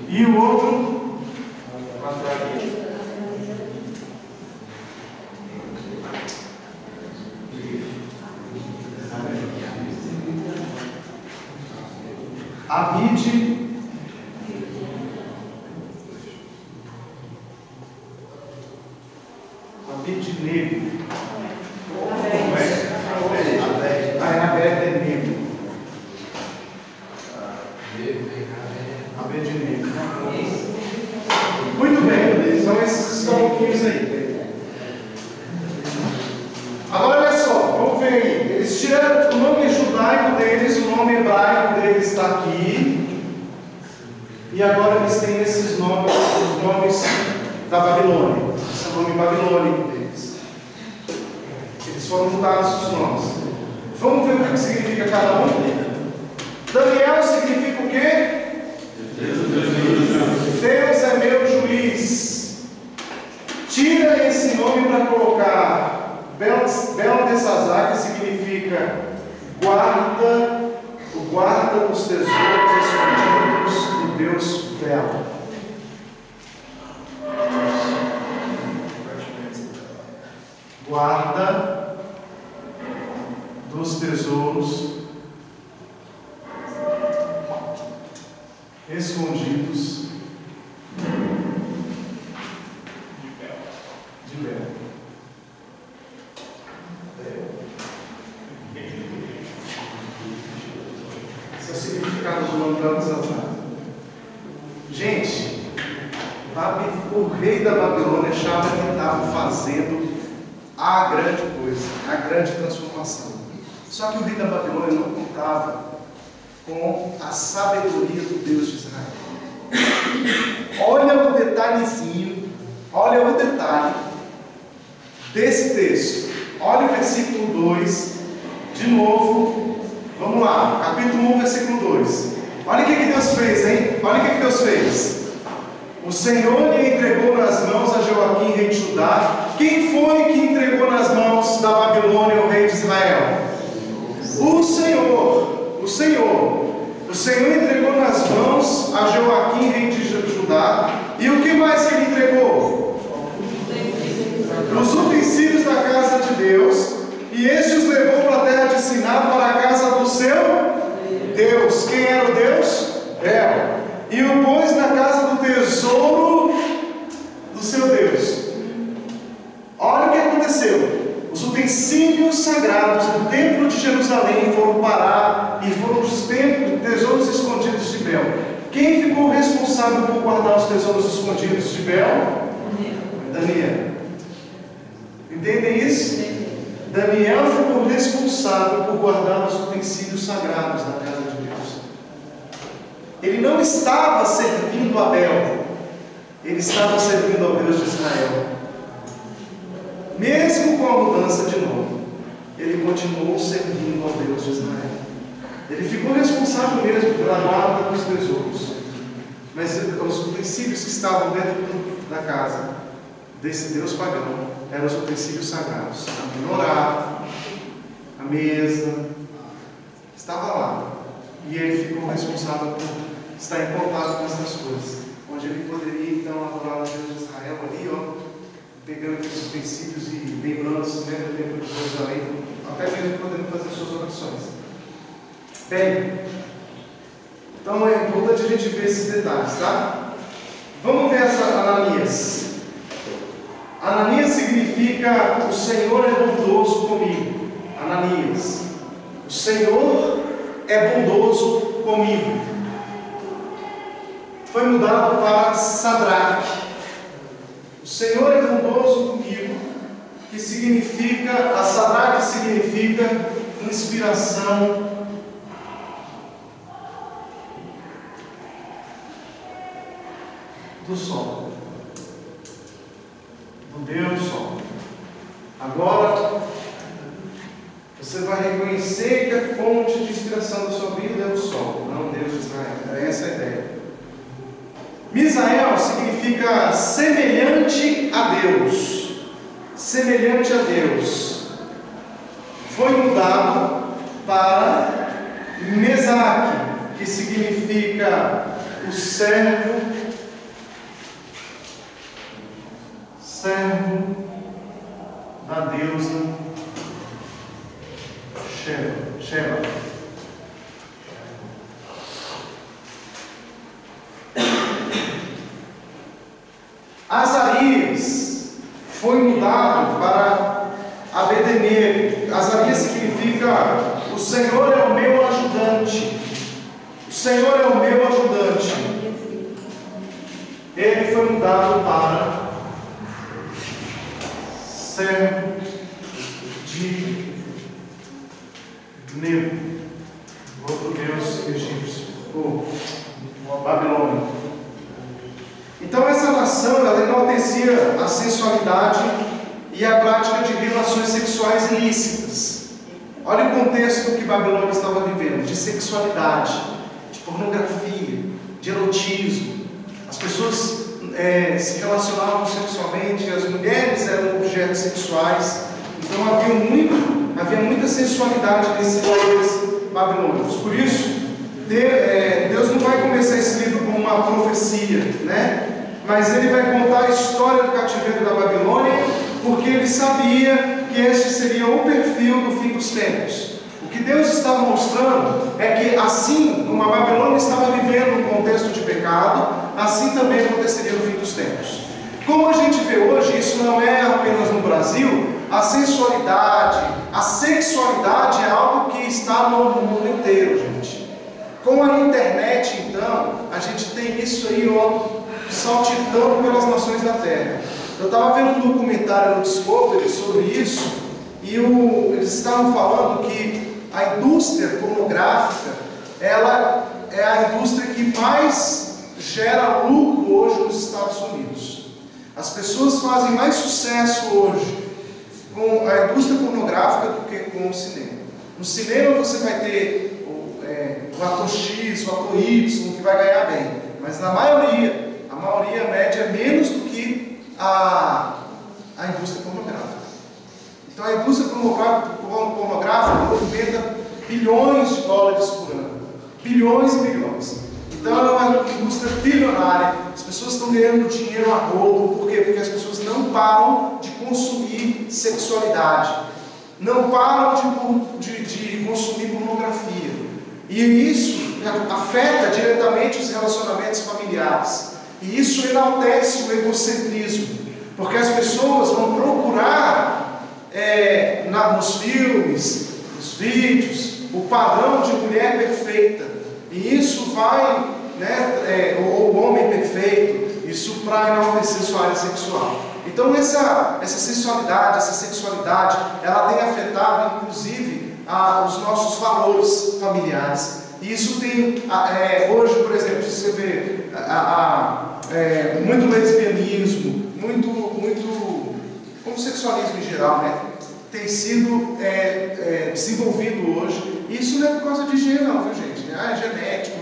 E o outro, Abednego. Muito bem, são esses pouquinhos aí. Agora olha só, vamos ver aí. Eles tiraram o nome judaico deles, o nome hebraico deles está aqui. E agora eles têm esses nomes, os nomes da Babilônia. Esse é o nome babilônico deles. Eles foram mudados os nomes. Vamos ver o que significa cada um? Daniel significa o quê? Deus é meu juiz. Tira esse nome para colocar Beltesazar, que significa guarda, o guarda dos tesouros escondidos do Deus Bel. Guarda dos tesouros escondidos de Bel. Esse é o significado do nome Beltesazar. Gente, o rei da Babilônia achava que estava fazendo a grande coisa, a grande transformação. Só que o rei da Babilônia não contava com a sabedoria do Deus de Israel. Olha o detalhezinho, olha o detalhe desse texto. Olha o versículo 2, de novo. Vamos lá, capítulo 1, versículo 2. Olha o que Deus fez, hein? Olha o que Deus fez. O Senhor lhe entregou nas mãos a Joaquim, rei de Judá. Quem foi que entregou nas mãos da Babilônia o rei de Israel? O Senhor. O Senhor entregou nas mãos a Joaquim, rei de Judá. E o que mais que ele entregou? Os utensílios da casa de Deus. E este os levou para a terra de Siná, para a casa do seu Deus. Quem era o Deus? Bel. E o pôs na casa do tesouro do seu Deus. Olha o que aconteceu. Os utensílios sagrados do templo de Jerusalém foram parar e foram os tesouros escondidos de Bel. Quem ficou responsável por guardar os tesouros escondidos de Bel? Daniel. Entendem isso? Daniel ficou responsável por guardar os utensílios sagrados da casa de Deus. Ele não estava servindo a Bel, ele estava servindo ao Deus de Israel. Mesmo com a mudança de nome, ele continuou servindo ao Deus de Israel. Ele ficou responsável mesmo pela guarda dos tesouros. Mas os utensílios que estavam dentro da casa desse Deus pagão eram os utensílios sagrados. A menorá, a mesa, estava lá. E ele ficou responsável por estar em contato com essas coisas. Onde ele poderia então adorar o Deus de Israel ali, ó, pegando aqueles utensílios e lembrando-se do templo de Jerusalém, até mesmo podendo fazer suas orações. Bem, então é importante a gente ver esses detalhes, tá? Vamos ver essa Ananias. Ananias significa o Senhor é bondoso comigo. Ananias, o Senhor é bondoso comigo. Foi mudado para Sadraque. O Senhor é bondoso comigo, que significa, a Sadraque significa inspiração do sol, do Deus Sol. Agora você vai reconhecer que a fonte de inspiração da sua vida é o sol, não Deus de Israel. É essa a ideia. Misael significa semelhante a Deus. Semelhante a Deus. Foi mudado para Mesaque, que significa o servo da deusa Sheba. Azarias foi mudado para Abednego. Azarias significa o Senhor é o meu ajudante. O Senhor é o meu ajudante. ele foi mudado para servo de Nebo, outro deus egípcio, ou Babilônia. Então essa nação, ela enaltecia a sensualidade e a prática de relações sexuais ilícitas. Olha o contexto que Babilônia estava vivendo, de sexualidade, de pornografia, de erotismo. As pessoas se relacionavam sexualmente, as mulheres eram objetos sexuais. Então havia muita sensualidade nesses valores babilônicos. Por isso, Deus não vai começar esse livro com uma profecia, né? Mas ele vai contar a história do cativeiro da Babilônia, porque ele sabia que este seria o perfil do fim dos tempos. O que Deus estava mostrando é que, assim como a Babilônia estava vivendo um contexto de pecado, assim também aconteceria no fim dos tempos. Como a gente vê hoje, isso não é apenas no Brasil, a sensualidade, a sexualidade é algo que está no mundo inteiro, gente. Com a internet, então, a gente tem isso aí, ó, saltitando pelas nações da terra. Eu estava vendo um documentário no Discovery sobre isso, e eles estavam falando que a indústria pornográfica, ela é a indústria que mais gera lucro hoje nos Estados Unidos. As pessoas fazem mais sucesso hoje com a indústria pornográfica do que com o cinema. No cinema você vai ter o ator X, o ator Y, que vai ganhar bem. Mas na maioria, a maioria média é menos do que a indústria pornográfica. Então a indústria pornográfica movimenta bilhões de dólares por ano. Bilhões e bilhões. Então ela é uma indústria bilionária. As pessoas estão ganhando dinheiro a rodo. Por quê? Porque as pessoas não param de consumir sexualidade. Não param de consumir pornografia. E isso afeta diretamente os relacionamentos familiares. E isso enaltece o egocentrismo. Porque as pessoas vão procurar nos filmes, nos vídeos, o padrão de mulher perfeita. E isso vai, o homem perfeito, isso para enaltecer sua área sexual. Então essa sensualidade, essa sexualidade, ela tem afetado inclusive os nossos valores familiares. E isso tem, hoje, por exemplo, você vê muito lesbianismo, muito homossexualismo em geral, né? Tem sido desenvolvido hoje. E isso não é por causa de gênero, não, viu, gente? É genético,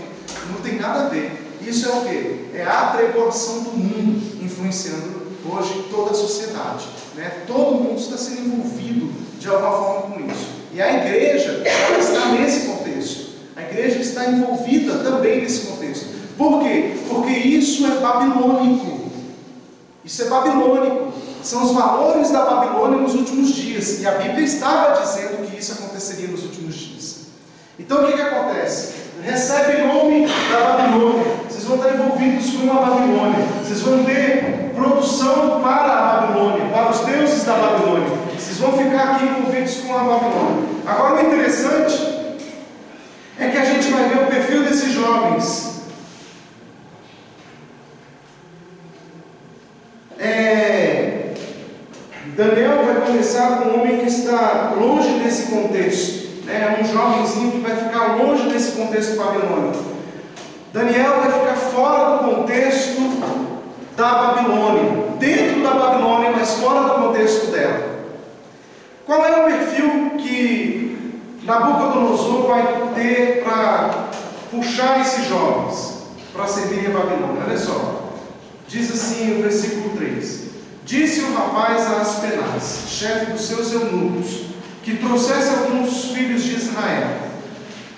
não tem nada a ver. Isso é o quê? É a atribulação do mundo influenciando hoje toda a sociedade, né? Todo mundo está sendo envolvido de alguma forma com isso. E a igreja, ela está nesse contexto. A igreja está envolvida também nesse contexto. Por quê? Porque isso é babilônico. Isso é babilônico. São os valores da Babilônia nos últimos dias. E a Bíblia estava dizendo que isso aconteceria nos últimos dias. Então o que acontece? Recebe nome da Babilônia. Vocês vão estar envolvidos com a Babilônia. Vocês vão ter produção para a Babilônia, para os deuses da Babilônia. Vocês vão ficar aqui envolvidos com a Babilônia. Agora o interessante é que a gente vai ver o perfil desses jovens. Daniel vai começar com um homem que está longe desse contexto. É um jovenzinho que vai ficar longe desse contexto babilônico. Daniel vai ficar fora do contexto da Babilônia, dentro da Babilônia, mas fora do contexto dela. Qual é o perfil que Nabucodonosor vai ter para puxar esses jovens para servirem a Babilônia? Olha só, diz assim o versículo 3: Disse o rapaz a Aspenaz, chefe dos seus eunucos, que trouxesse alguns dos filhos de Israel,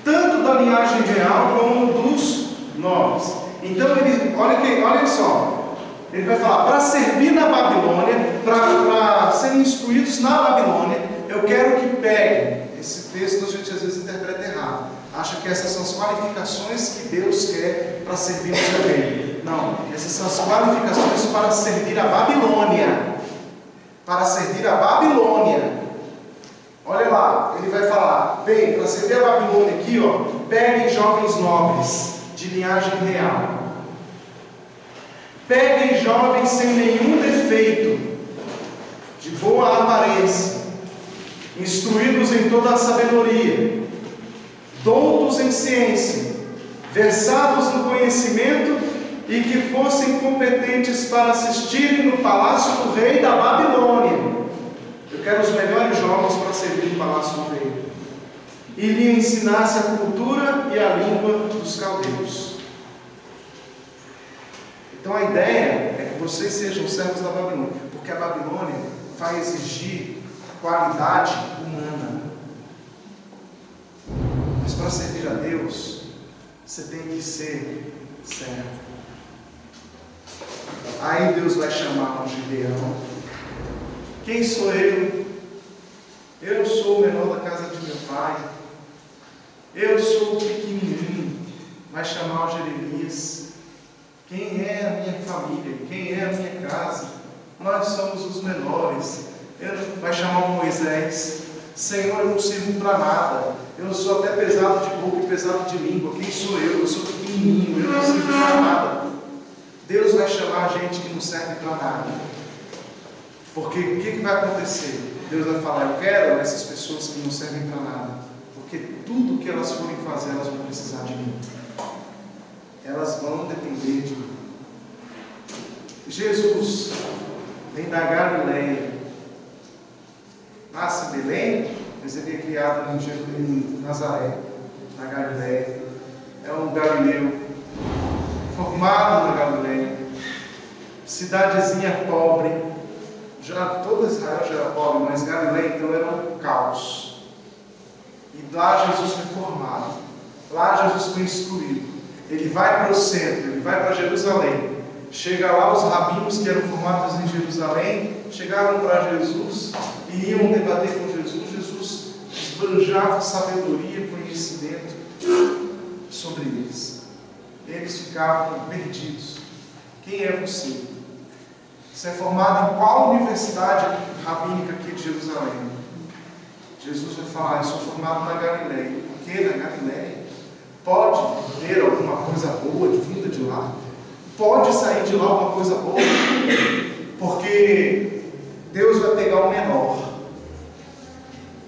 tanto da linhagem real como dos nobres. Então ele, olha só, ele vai falar, para servir na Babilônia, para serem instruídos na Babilônia, eu quero que peguem. Esse texto a gente às vezes interpreta errado, acha que essas são as qualificações que Deus quer para servir no seu reino. Não, essas são as qualificações para servir a Babilônia. Para servir a Babilônia. Olha lá, ele vai falar, bem, para servir a Babilônia aqui, ó, peguem jovens nobres de linhagem real. Peguem jovens sem nenhum defeito, de boa aparência, instruídos em toda a sabedoria, doutos em ciência, versados no conhecimento, e que fossem competentes para assistirem no palácio do rei da Babilônia. Eu quero os melhores jovens para servir no palácio do rei. E lhe ensinasse a cultura e a língua dos caldeus. Então a ideia é que vocês sejam servos da Babilônia, porque a Babilônia vai exigir qualidade humana. Mas para servir a Deus, você tem que ser servo. Aí Deus vai chamar um Gideão. Quem sou eu? Eu sou o menor da casa de meu pai. Eu sou o pequenininho. Vai chamar o Jeremias. Quem é a minha família? Quem é a minha casa? Nós somos os menores. Vai chamar o Moisés. Senhor, eu não sirvo para nada. Eu sou até pesado de boca e pesado de língua. Quem sou eu? Eu sou pequenininho. Eu não sirvo para nada. Deus vai chamar gente que não serve para nada. Porque o que vai acontecer? Deus vai falar: eu quero essas pessoas que não servem para nada. Porque tudo que elas forem fazer, elas vão precisar de mim. Elas vão depender de mim. Jesus vem da Galileia. Nasce em Belém, mas ele é criado em Nazaré, na Galileia. É um galileu, formado na Galileia, cidadezinha pobre. Todo Israel já era pobre, mas Galileia então era um caos. E lá Jesus foi formado, lá Jesus foi instruído. Ele vai para o centro, ele vai para Jerusalém. Chega lá, os rabinos que eram formados em Jerusalém chegavam para Jesus e iam debater com Jesus. Jesus esbanjava sabedoria, conhecimento sobre eles. Eles ficavam perdidos. Quem é você? Você é formado em qual universidade rabínica aqui de Jerusalém? Jesus vai falar: eu sou formado na Galileia. O que na Galileia? Pode ter alguma coisa boa vinda de lá? Pode sair de lá alguma coisa boa? Porque Deus vai pegar o menor.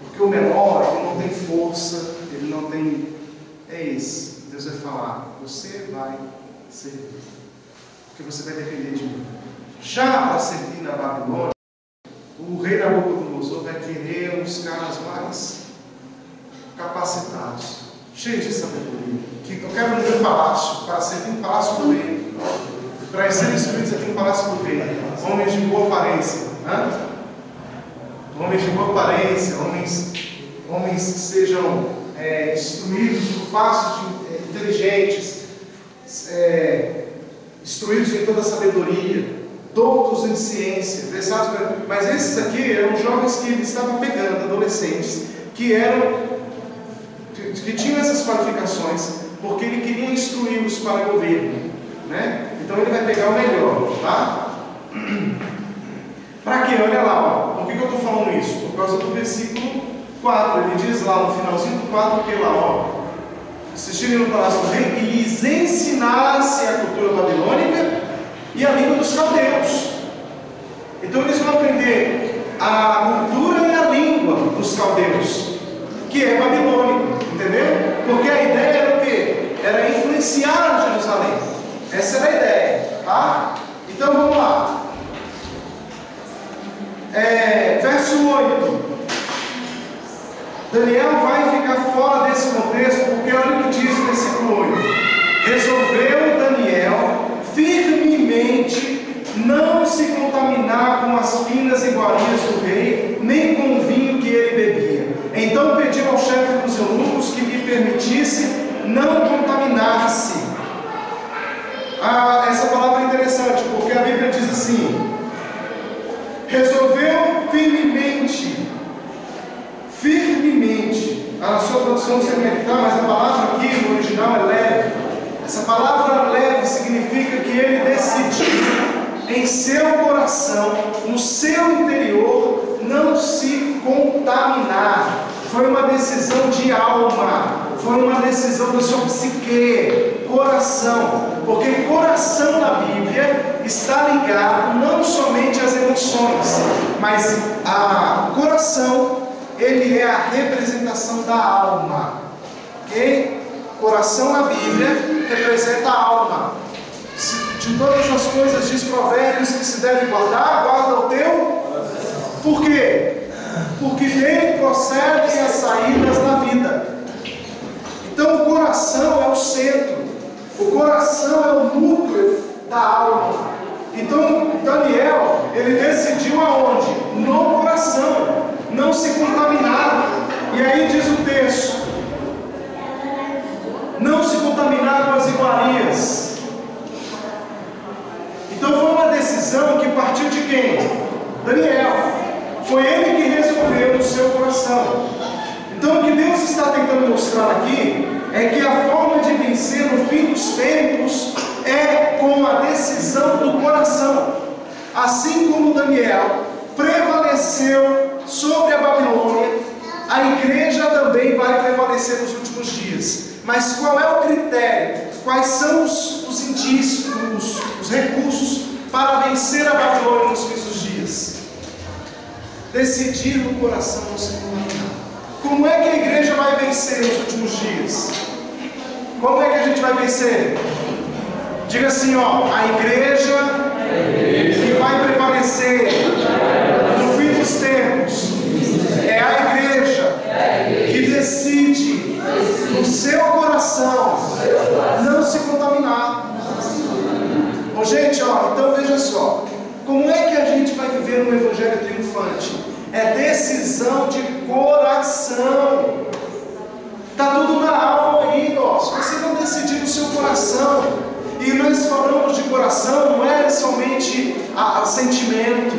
Porque o menor, ele não tem força, ele não tem... É esse. Deus vai falar: você vai servir. Porque você vai depender de mim. Já para servir na Babilônia, o rei Nabucodonosor vai querer uns caras mais capacitados, cheios de sabedoria. Que eu quero no meu palácio, para servir no palácio do rei, para serem instruídos aqui no palácio do rei. Homens de boa aparência, né? Homens de boa aparência, homens que sejam instruídos, fáceis, inteligentes, instruídos em toda a sabedoria, doutos em ciência, versados. Mas esses aqui eram jovens que ele estava pegando, adolescentes, que tinham essas qualificações, porque ele queria instruí-los para o governo, né? Então ele vai pegar o melhor, tá? Para quê? Olha lá, ó. Por que eu estou falando isso? Por causa do versículo 4. Ele diz lá no finalzinho do 4 que lá, ó: assistirem no palácio do rei e lhes ensinasse a cultura babilônica e a língua dos caldeus. Então eles vão aprender a cultura e a língua dos caldeus, que é babilônico, entendeu? Porque a ideia era o quê? Era influenciar Jerusalém. Essa era a ideia, tá? Então vamos lá. Verso 8. Daniel vai ficar fora desse contexto, porque olha o que diz o versículo 8. Resolveu Daniel firmemente não se contaminar com as finas iguarias do rei, nem com o vinho que ele bebia. Então pediu ao chefe dos eunucos que lhe permitisse não contaminar-se. Essa palavra é interessante, porque a Bíblia diz assim: resolveu firmemente. A sua tradução não sei como é que está, mas a palavra aqui no original é leve. Essa palavra leve significa que ele decidiu em seu coração, no seu interior, não se contaminar. Foi uma decisão de alma, foi uma decisão da sua psique, coração. Porque coração na Bíblia está ligado não somente às emoções, mas o coração, ele é a representação da alma. Ok? Coração na Bíblia representa a alma. De todas as coisas, diz Provérbios, que se deve guardar, guarda o teu. Por quê? Porque dele procedem as saídas da vida. Então o coração é o centro, o coração é o núcleo da alma. Então Daniel, ele decidiu aonde? No coração, não se contaminar. E aí diz o texto: não se contaminar com as iguarias. Então foi uma decisão que partiu de quem? Daniel. Foi ele que resolveu no seu coração. Então o que Deus está tentando mostrar aqui é que a forma de vencer no fim dos tempos é com a decisão do coração. Assim como Daniel prevaleceu sobre a Babilônia, a igreja também vai prevalecer nos últimos dias. Mas qual é o critério? Quais são os indícios, os recursos para vencer a Babilônia nos fins dos dias? Decidir no coração não se contaminar. Como é que a igreja vai vencer nos últimos dias? Como é que a gente vai vencer? Diga assim, ó: a igreja que vai prevalecer no fim dos tempos é a igreja que decide no seu coração não se contaminar. Ô, gente, ó, então veja só, como é que a gente vai viver um evangelho triunfante? É decisão de coração. Está tudo na alma aí, ó. Se você não decidir no seu coração, e nós falamos de coração, não é somente sentimento,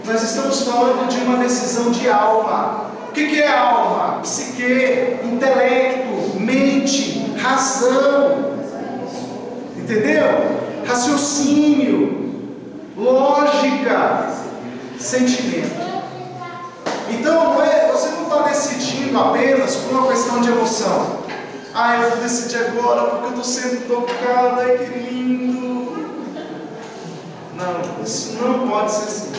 nós estamos falando de uma decisão de alma. O que é alma? Psique, intelecto, mente, razão, entendeu? Raciocínio, lógica, sentimento. Então você não está decidindo apenas por uma questão de emoção. Eu vou decidir agora porque eu estou sendo tocado, ai que lindo. Não, isso não pode ser assim.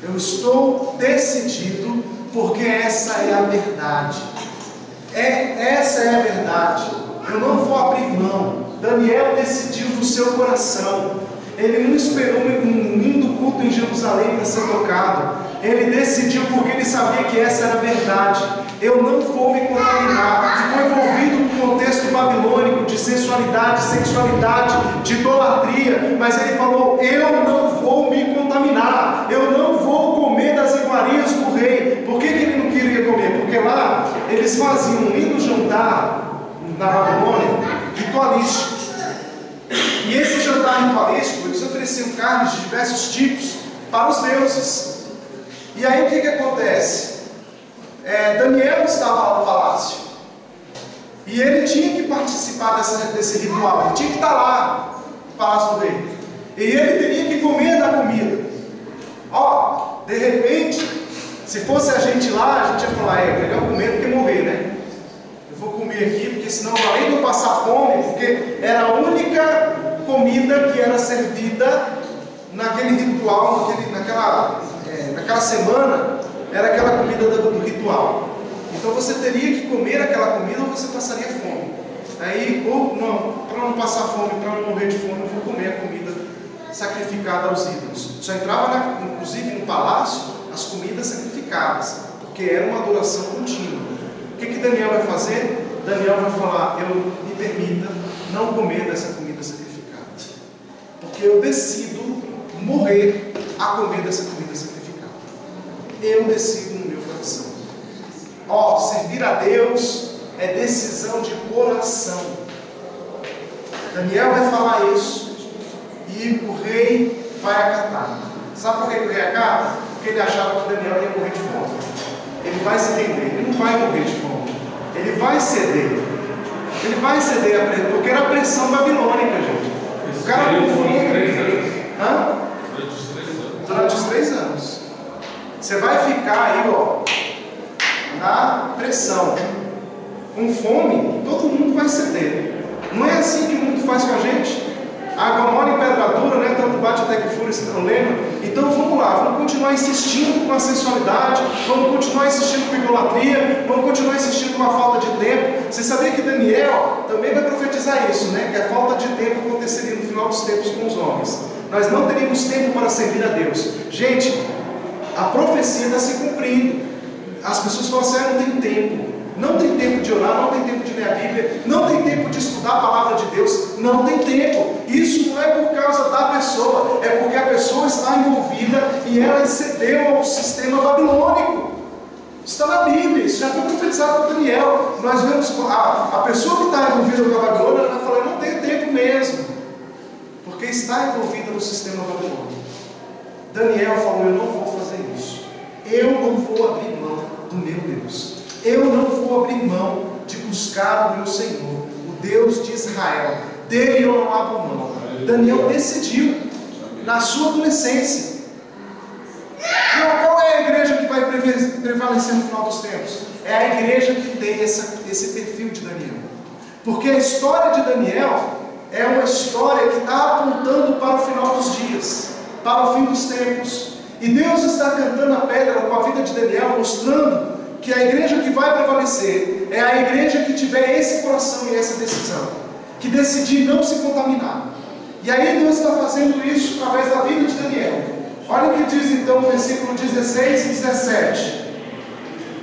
Eu estou decidido porque essa é a verdade. Essa é a verdade. Eu não vou abrir mão. Daniel decidiu no seu coração. Ele não esperou um lindo culto em Jerusalém para ser tocado. Ele decidiu porque ele sabia que essa era a verdade. Eu não vou me contaminar. Ficou envolvido no contexto babilônico de sensualidade, sexualidade, de idolatria. Mas ele falou: eu não vou me contaminar. Eu não vou comer das iguarias do rei. Por que ele não queria comer? Porque lá eles faziam um lindo jantar na Babilônia ritualístico. E esse jantar ritualístico, eles ofereciam carnes de diversos tipos para os deuses. E aí o que acontece? Daniel estava lá no palácio. E ele tinha que participar desse ritual. Ele tinha que estar lá no palácio do rei. E ele teria que comer da comida. De repente, se fosse a gente lá, a gente ia falar: é melhor comer do que morrer, né? Eu vou comer aqui, porque senão, além de eu passar fome, porque era a única comida que era servida naquele ritual, naquela semana, era aquela comida do ritual. Então você teria que comer aquela comida ou você passaria fome. Aí, para não passar fome, para não morrer de fome, eu vou comer a comida sacrificada aos ídolos. Só entrava, inclusive, no palácio, as comidas sacrificadas, porque era uma adoração contínua. O que Daniel vai fazer? Daniel vai falar: eu me permita não comer dessa comida sacrificada, porque eu decido morrer a comer dessa comida sacrificada. Eu decido no meu coração. Servir a Deus é decisão de coração. Daniel vai falar isso e o rei vai acatar. Sabe por que o rei acata? Porque ele achava que Daniel ia morrer de fome. Ele vai se render, ele não vai morrer de fome. Ele vai ceder. Ele vai ceder a pressão, porque era a pressão babilônica, gente. O cara com fome. 3 anos. Hã? Durante os 3 anos. Você vai ficar aí, na pressão. Com fome, todo mundo vai ceder. Não é assim que o mundo faz com a gente. Água mole em pedra dura, né? Tanto bate até que fura esse problema. Então vamos lá, vamos continuar insistindo com a sensualidade, vamos continuar insistindo com a idolatria, vamos continuar insistindo com a falta de tempo. Você sabia que Daniel também vai profetizar isso, né? Que a falta de tempo aconteceria no final dos tempos com os homens. Nós não teríamos tempo para servir a Deus. Gente, a profecia está se cumprindo. As pessoas falam assim, não tem tempo. Não tem tempo de orar, não tem tempo de ler a Bíblia, não tem tempo de estudar a palavra de Deus, não tem tempo. Isso não é por causa da pessoa, é porque a pessoa está envolvida e ela excedeu ao sistema babilônico. Está na Bíblia, isso já foi profetizado por Daniel. Nós vemos a pessoa que está envolvida com a Babilônia, ela fala, não tem tempo mesmo, porque está envolvida no sistema babilônico. Daniel falou, eu não vou fazer isso, eu não vou abrir mão do meu Deus. Eu não vou abrir mão de buscar o meu Senhor, o Deus de Israel. Dele eu não abro mão. Daniel decidiu, na sua adolescência. Qual é a igreja que vai prevalecer no final dos tempos? É a igreja que tem esse perfil de Daniel. Porque a história de Daniel é uma história que está apontando para o final dos dias, para o fim dos tempos. E Deus está cantando a pedra com a vida de Daniel, mostrando que a igreja que vai prevalecer é a igreja que tiver esse coração e essa decisão, que decidir não se contaminar. E aí Deus está fazendo isso através da vida de Daniel. Olha o que diz então no versículo 16 e 17.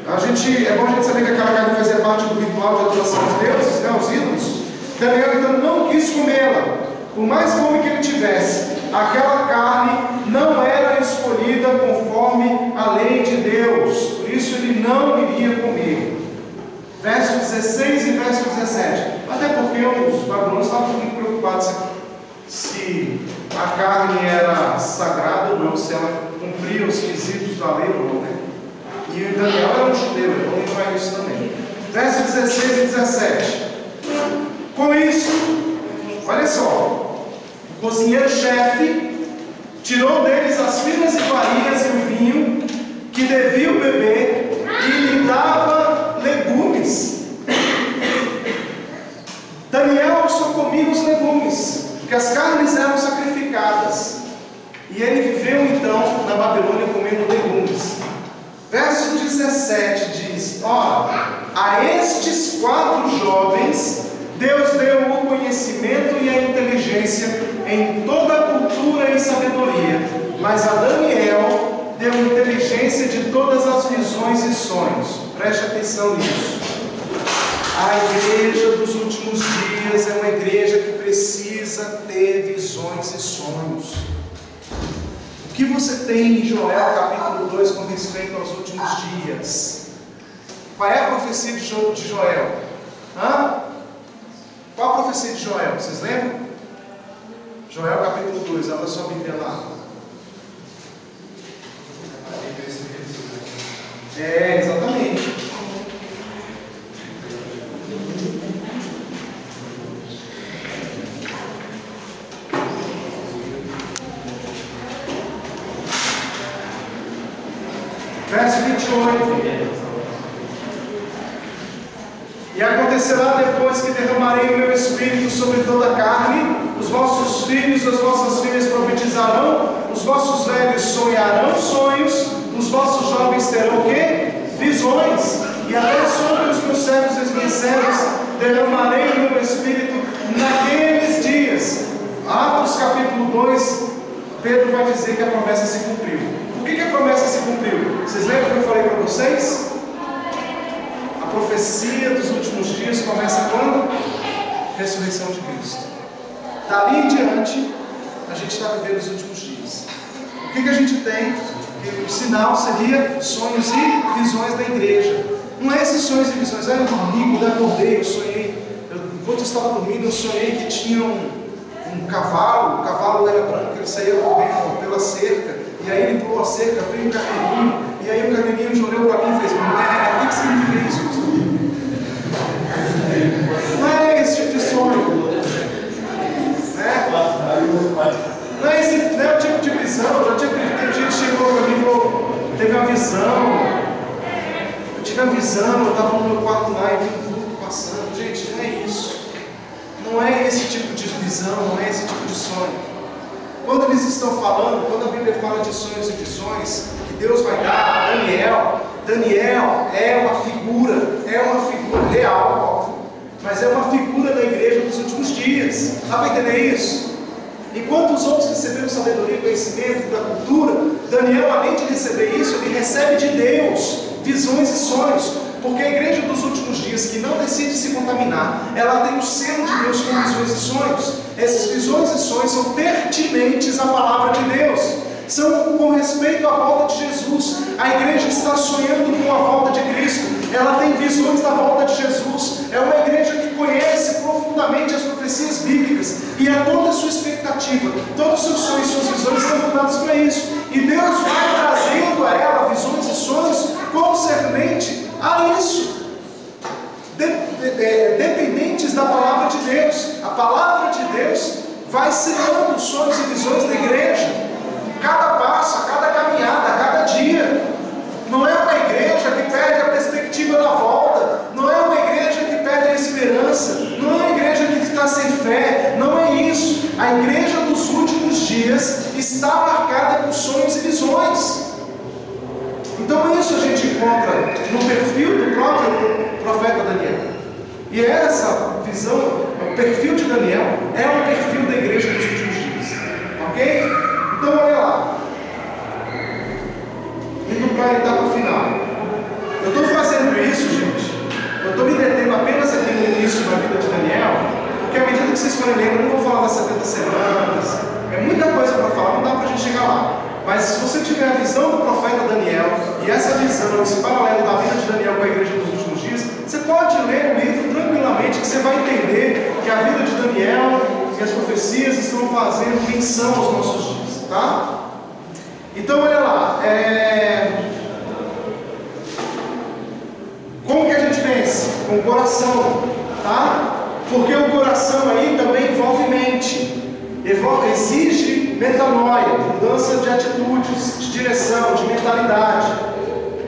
É bom a gente saber que aquela carne fazia parte do ritual de adoração aos deuses, né, aos ídolos. Daniel então não quis comê-la, por mais fome que ele tivesse. Aquela carne não era escolhida conforme a lei de Deus, por isso ele não iria comer. Verso 16 e verso 17. Até porque os babilônios estavam muito preocupados se a carne era sagrada ou não, se ela cumpria os quesitos da lei ou não, né? E Daniel era um judeu, então ele vai isso também. Verso 16 e 17. Com isso, olha só. O cozinheiro-chefe tirou deles as finas iguarias e o vinho que deviam beber e lhe dava legumes. Daniel só comia os legumes, porque as carnes eram sacrificadas. E ele viveu então na Babilônia comendo legumes. Verso 17 diz: a estes 4 jovens Deus deu o conhecimento e a inteligência em toda a cultura e sabedoria, mas a Daniel deu inteligência de todas as visões e sonhos. Preste atenção nisso. A igreja dos últimos dias é uma igreja que precisa ter visões e sonhos. O que você tem em Joel capítulo 2 com respeito aos últimos dias? Qual é a profecia de Joel? Qual a profecia de Joel? Vocês lembram? Joel capítulo 2, abra sua Bíblia lá. Exatamente. Verso 28. E acontecerá depois que derramarei o meu espírito sobre toda a carne, os vossos filhos e as vossas filhas profetizarão, os vossos velhos sonharão sonhos, os vossos jovens terão o quê? Visões. E até sobre os meus servos e as minhas servas derramarei o meu espírito naqueles dias. Atos capítulo 2, Pedro vai dizer que a promessa se cumpriu. Por que a promessa se cumpriu? Vocês lembram que eu falei para vocês? A profecia dos últimos dias começa quando? Ressurreição de Cristo. Dali em diante, a gente está vivendo os últimos dias. O que a gente tem? O sinal seria sonhos e visões da igreja. Não é esses sonhos e visões. Eu dormi, quando eu acordei, eu sonhei. Enquanto eu estava dormindo, eu sonhei que tinha um cavalo. O cavalo era branco, ele saía correndo pela cerca. E aí ele pulou a cerca, veio um carneirinho. E aí o carneirinho olhou para mim e fez: o que significa isso? Não é esse tipo de sonho. Não é esse o tipo de visão. Já teve gente que chegou para mim e falou: teve uma visão. Eu tive uma visão, eu estava no meu quarto lá e vi um vulto passando. Gente, não é isso. Não é esse tipo de visão, não é esse tipo de sonho. Quando eles estão falando, quando a Bíblia fala de sonhos e visões, que Deus vai dar a Daniel, Daniel é uma figura real, óbvio, mas é uma figura da igreja dos últimos dias. Dá para entender isso? Enquanto os outros receberam sabedoria e conhecimento da cultura, Daniel, além de receber isso, ele recebe de Deus visões e sonhos, porque a igreja dos últimos dias, que não decide se contaminar, ela tem o selo de Deus com visões e sonhos. Essas visões e sonhos são pertinentes à palavra de Deus, são com respeito à volta de Jesus. A igreja está sonhando com a volta de Cristo, ela tem visões da volta de Jesus, é uma igreja que conhece profundamente as profecias bíblicas, e é toda a sua expectativa, todos os seus sonhos e suas visões estão voltados para isso, e Deus vai trazendo a ela visões e sonhos concernente a isso, dependentes da palavra de Deus. A palavra de Deus vai selando os sonhos e visões da igreja, cada passo, a cada caminhada, a cada dia. Não é uma igreja que perde a perspectiva da volta, não é uma igreja que perde a esperança, não é uma igreja que está sem fé, não é isso. A igreja dos últimos dias está marcada por sonhos e visões. Então isso a gente encontra no perfil do próprio profeta Daniel. E essa visão, o perfil de Daniel, é o perfil da igreja dos últimos dias. Ok? Então olha lá. Indo para a etapa final. Eu estou fazendo isso, gente. Eu estou me detendo apenas aqui no início da vida de Daniel, porque à medida que vocês forem lendo, eu não vou falar das 70 semanas. É muita coisa para falar, não dá para a gente chegar lá. Mas se você tiver a visão do profeta Daniel, e essa visão, esse paralelo da vida de Daniel com a igreja dos últimos dias, você pode ler o livro tranquilamente, que você vai entender que a vida de Daniel e as profecias estão fazendo menção aos nossos dias, tá? Então olha lá, como que a gente vence? Com o coração, tá? Porque o coração aí também envolve mente, exige metanoia, mudança de atitudes, de direção, de mentalidade.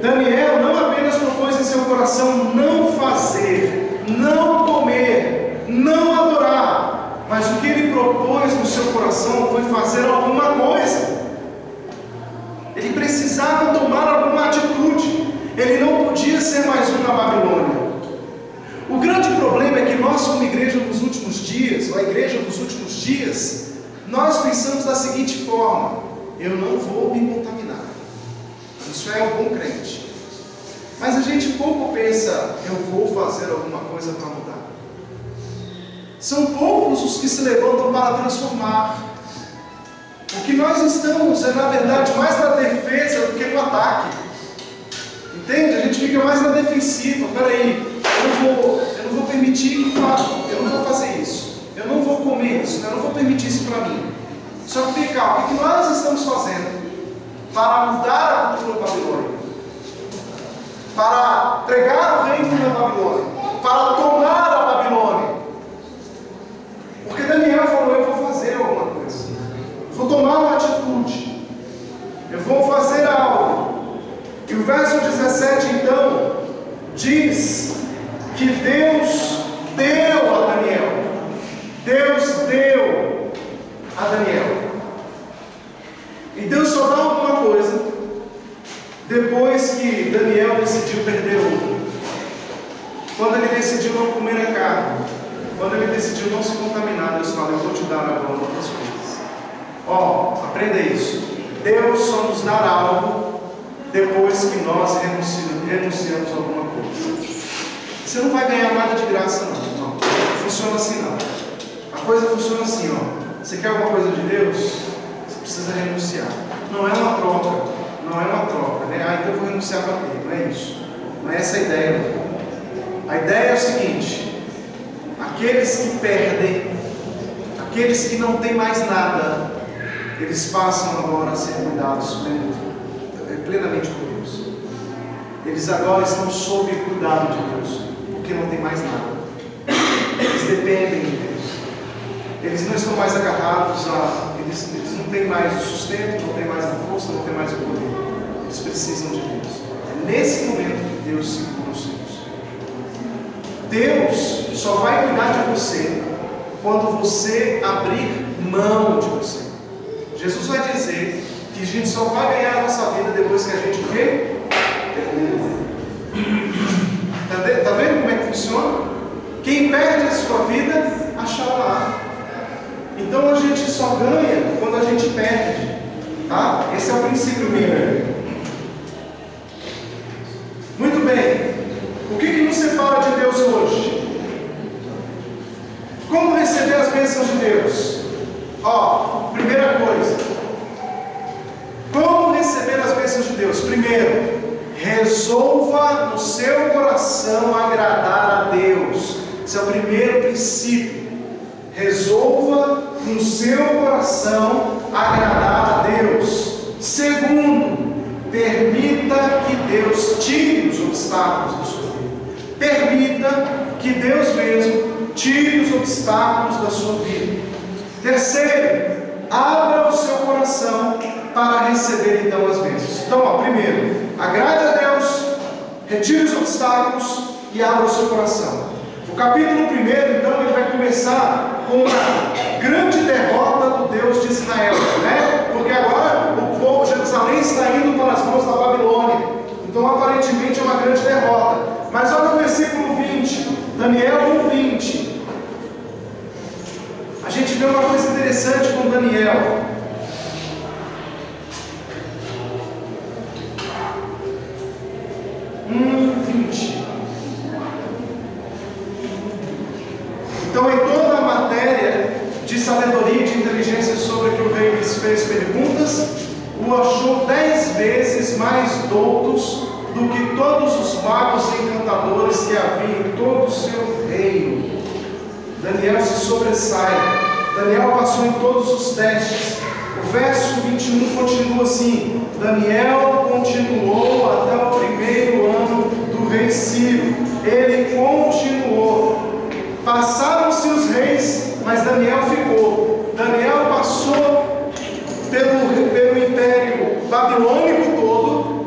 Daniel não apenas propôs em seu coração não fazer, não comer, não adorar, mas o que ele propôs no seu coração foi fazer alguma coisa. Ele precisava tomar alguma atitude, ele não podia ser mais um na Babilônia. O grande problema é que nós, como igreja dos últimos dias, ou a igreja dos últimos dias, nós pensamos da seguinte forma: eu não vou me contaminar. Isso é um bom crente. Mas a gente pouco pensa, eu vou fazer alguma coisa para mudar. São poucos os que se levantam para transformar. O que nós estamos é, na verdade, mais na defesa do que no ataque. Entende? A gente fica mais na defensiva. Peraí, eu não vou permitir que faça, eu não vou fazer isso, eu não vou comer isso, eu não vou permitir isso para mim. Só que fica, o que nós estamos fazendo para mudar a cultura babilônica, para pregar o reino da Babilônia, para tomar a Babilônia? Porque Daniel falou, eu vou fazer alguma coisa, vou tomar uma atitude, eu vou fazer algo. E o verso 17 então diz que Deus deu a Daniel. Deus deu a Daniel. E Deus só dá alguma coisa depois que Daniel decidiu perder ouro. Quando ele decidiu não comer a carne, quando ele decidiu não se contaminar, Deus fala, eu vou te dar agora outras coisas. Aprenda isso. Deus só nos dá algo depois que nós renunciamos a alguma coisa. Você não vai ganhar nada de graça, não. Não funciona assim, não. A coisa funciona assim, Você quer alguma coisa de Deus? Você precisa renunciar. Não é uma troca. Não é uma troca, né? Então eu vou renunciar para ter. Não é isso. Não é essa a ideia, não. A ideia é o seguinte: aqueles que perdem, aqueles que não têm mais nada, eles passam agora a ser cuidados plenamente por Deus. Eles agora estão sob o cuidado de Deus, porque não tem mais nada. Eles dependem de Deus. Eles não estão mais agarrados eles não têm mais o sustento, não têm mais a força, não têm mais o poder. Eles precisam de Deus. É nesse momento que Deus segura os seus. Deus só vai cuidar de você quando você abrir mão de você. Jesus vai dizer que a gente só vai ganhar a nossa vida depois que a gente o quê? Está vendo como é que funciona? Quem perde a sua vida, achará. Então a gente só ganha quando a gente perde. Tá? Esse é o princípio bíblico. Muito bem. O que nos separa de Deus hoje? Como receber as bênçãos de Deus? Primeira coisa. Como receber as bênçãos de Deus? Primeiro, resolva no seu coração agradar a Deus. Esse é o primeiro princípio. Resolva no seu coração agradar a Deus. Segundo, permita que Deus tire os obstáculos da sua vida. Permita que Deus mesmo tire os obstáculos da sua vida. Terceiro, abra o seu coração para receber então as bênçãos. Então, primeiro, agrade a Deus, retire os obstáculos e abra o seu coração. O capítulo 1, então, ele vai começar com uma grande derrota do Deus de Israel, né? Porque agora o povo de Jerusalém está indo para as mãos da Babilônia. Então, aparentemente, é uma grande derrota. Mas olha o versículo 20, Daniel 1:20. A gente vê uma coisa interessante com Daniel. Então, em toda a matéria de sabedoria e de inteligência sobre que o rei lhes fez perguntas, o achou 10 vezes mais doutos do que todos os magos e encantadores que havia em todo o seu reino. Daniel se sobressai. Daniel passou em todos os testes. O verso 21 continua assim: Daniel continuou até o primeiro ano do rei Ciro. Ele continuou. Passaram-se os reis, mas Daniel ficou. Daniel passou pelo império babilônico todo,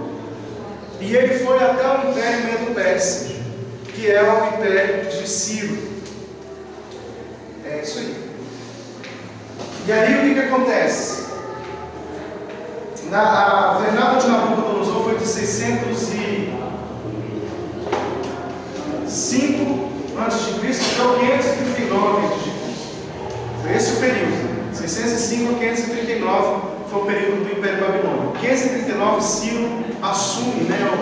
e ele foi até o império Medo-Persa, que é o império de Ciro. É isso aí. E aí o que acontece? A reinada de Nabucodonosor foi de 605 a.C. até o 539 a.C. Foi esse o período. 605 a 539 foi o período do Império Babilônico. 539 Ciro assume, né, o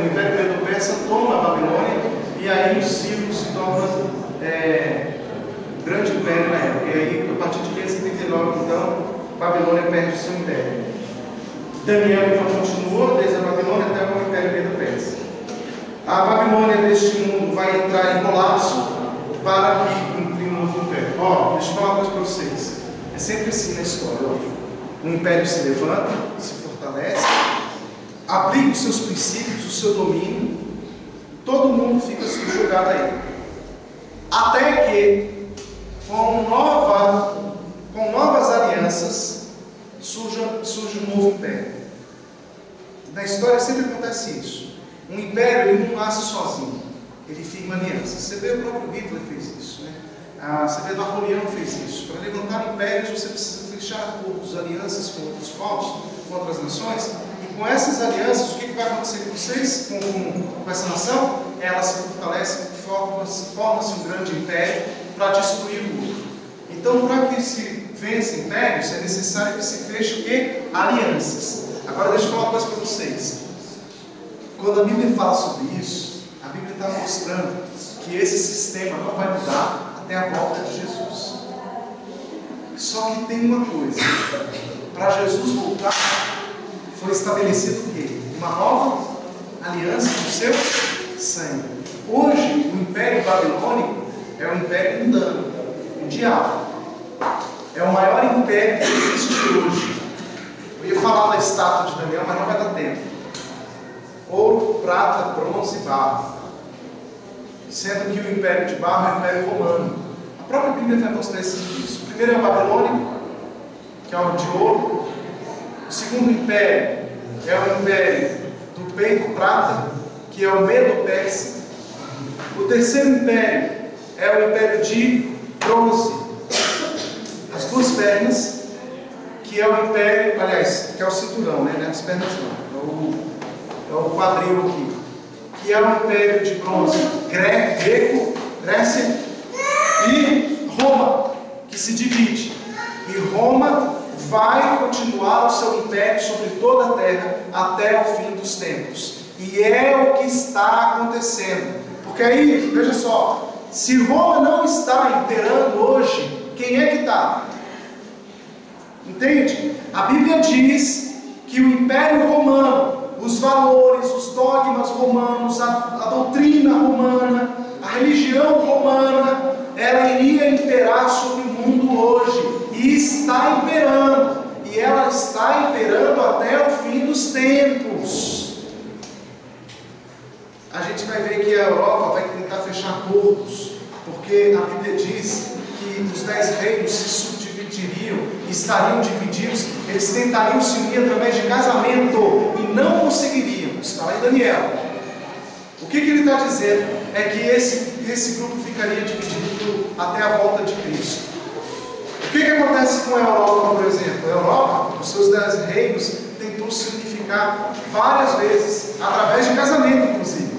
Império Medo-Persa toma a Babilônia, e aí o Ciro se torna grande império na época. E aí, a partir de 539, então, Babilônia perde seu império. Daniel então continuou desde a Babilônia até o Império Medo-Persa. A Babilônia deste mundo vai entrar em colapso para que imprima um novo império. Deixa eu falar uma coisa para vocês. É sempre assim na história. Um império se levanta, se fortalece, aplica os seus princípios, o seu domínio, todo mundo fica subjugado a ele. Até que, com novas alianças, surge um novo império. Na história sempre acontece isso. Um império ele não nasce sozinho, ele firma alianças. Você vê, o próprio Hitler fez isso, né? Você vê, Napoleão fez isso. Para levantar impérios você precisa fechar acordos, alianças com outros povos, com outras nações. E com essas alianças, o que vai acontecer com vocês, com essa nação? Ela se fortalece, forma-se um grande império para destruir o outro. Então, para que se vença impérios, é necessário que se feche o quê? Alianças. Agora deixa eu falar uma coisa para vocês. Quando a Bíblia fala sobre isso, a Bíblia está mostrando que esse sistema não vai mudar até a volta de Jesus. Só que tem uma coisa: para Jesus voltar, foi estabelecido o quê? Uma nova aliança do seu sangue. Hoje, o Império Babilônico é um império mundano, mundial. É o maior império que existe hoje. Eu ia falar da estátua de Daniel, mas não vai dar tempo. Ouro, prata, bronze e barro. Sendo que o império de barro é o império romano. A própria Bíblia vai mostrar isso. O primeiro é o babilônico, que é o de ouro. O segundo império é o império do peito prata, que é o Medo-Persa. O terceiro império é o império de bronze, as duas pernas, que que é o império, aliás, que é o cinturão, né? As pernas não, é o quadril aqui, que é o império de bronze greco, Grécia, e Roma, que se divide. E Roma vai continuar o seu império sobre toda a terra até o fim dos tempos. E é o que está acontecendo. Porque aí, veja só, se Roma não está imperando hoje, quem é que está? Entende? A Bíblia diz que o Império Romano, os valores, os dogmas romanos, a doutrina romana, a religião romana, ela iria imperar sobre o mundo hoje. E está imperando. E ela está imperando até o fim dos tempos. A gente vai ver que a Europa vai tentar fechar acordos, porque a Bíblia diz que os 10 reinos se subdividiriam, estariam divididos, eles tentariam se unir através de casamento e não conseguiriam. Está lá em Daniel. O que ele está dizendo é que esse grupo ficaria dividido até a volta de Cristo. O que acontece com a Europa, por exemplo? A Europa, os seus 10 reinos, tentou se unificar várias vezes, através de casamento, inclusive.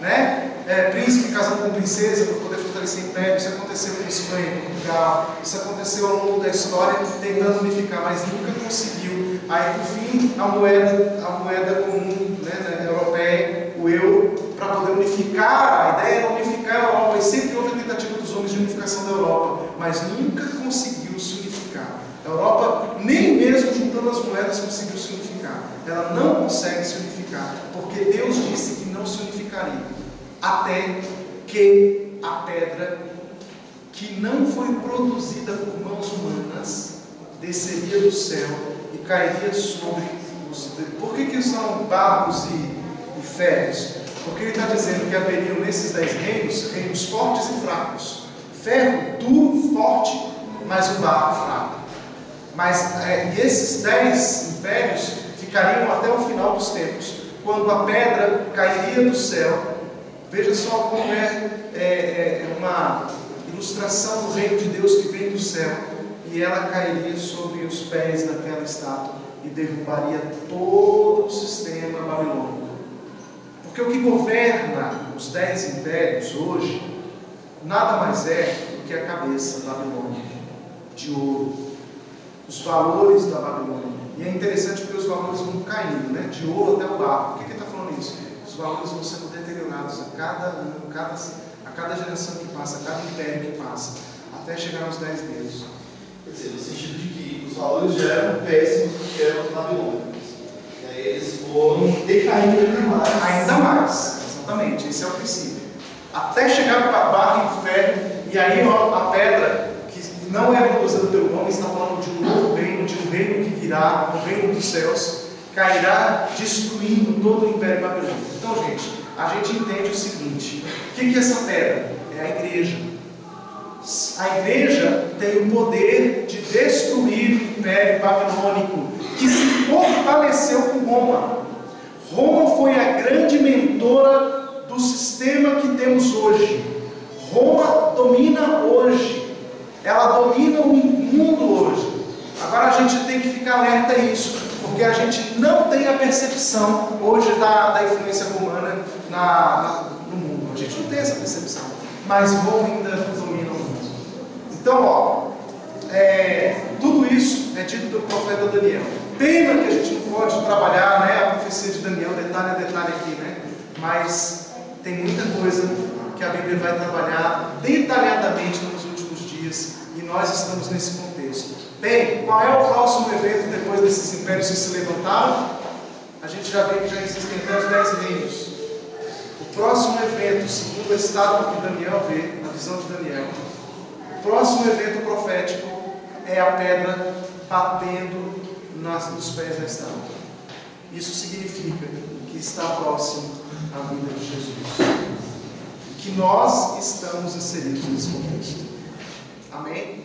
Né? Príncipe casando com princesa para poder fortalecer o império. Isso aconteceu com Espanha, com Portugal. Isso aconteceu ao longo da história, tentando unificar, mas nunca conseguiu. Aí, por fim, a moeda comum, né, europeia, o euro, para poder unificar. A ideia era unificar a Europa, e sempre houve a tentativa dos homens de unificação da Europa, mas nunca conseguiu se unificar. A Europa, nem mesmo juntando as moedas, conseguiu se unificar. Ela não consegue se unificar, porque Deus disse que não se unificaria, até que a pedra, que não foi produzida por mãos humanas, desceria do céu e cairia sobre os... Por que são barros e ferros? Porque ele está dizendo que haveriam nesses 10 reinos, reinos fortes e fracos. Ferro duro, forte, mas o barro fraco. Mas e esses 10 impérios ficariam até o final dos tempos, quando a pedra cairia do céu. Veja só como é uma ilustração do reino de Deus que vem do céu, e ela cairia sobre os pés daquela estátua e derrubaria todo o sistema babilônico. Porque o que governa os 10 impérios hoje nada mais é do que a cabeça babilônica de ouro, os valores da Babilônia. E é interessante porque os valores vão caindo, né? De ouro até o barro. Por que ele está falando isso? Os valores vão sendo deteriorados a cada ano, a cada geração que passa, a cada império que passa, até chegar aos 10 dedos. Quer dizer, no sentido de que os valores já eram péssimos porque eram os babilônicos. E aí eles foram decaindo ainda mais. Ainda mais, exatamente, esse é o princípio. Até chegar para barro e ferro, e aí a pedra, que não é produzida pelo homem, está falando de um novo reino, de um reino que virá, o reino dos céus, cairá destruindo todo o império babilônico. Então, gente, a gente entende o seguinte: o que é essa pedra? É a igreja. A igreja tem o poder de destruir o império babilônico, que se fortaleceu com Roma. Roma foi a grande mentora do sistema que temos hoje. Roma domina hoje. Ela domina o mundo hoje. Agora a gente tem que ficar alerta a isso, porque a gente não tem a percepção hoje da influência romana no mundo. A gente não tem essa percepção, mas Roma ainda domina o mundo. Então, tudo isso é dito pelo profeta Daniel. Pena que a gente não pode trabalhar, né, a profecia de Daniel detalhe a detalhe aqui, né? Mas tem muita coisa que a Bíblia vai trabalhar detalhadamente nos últimos dias, e nós estamos nesse contexto. Bem, qual é o próximo evento depois desses impérios que se levantaram? A gente já vê que já existem até os 10 reinos. O próximo evento, segundo o estado que Daniel vê, a visão de Daniel, o próximo evento profético é a pedra batendo nos pés da estátua. Isso significa que está próximo à vinda de Jesus, que nós estamos inseridos nesse contexto. Amém?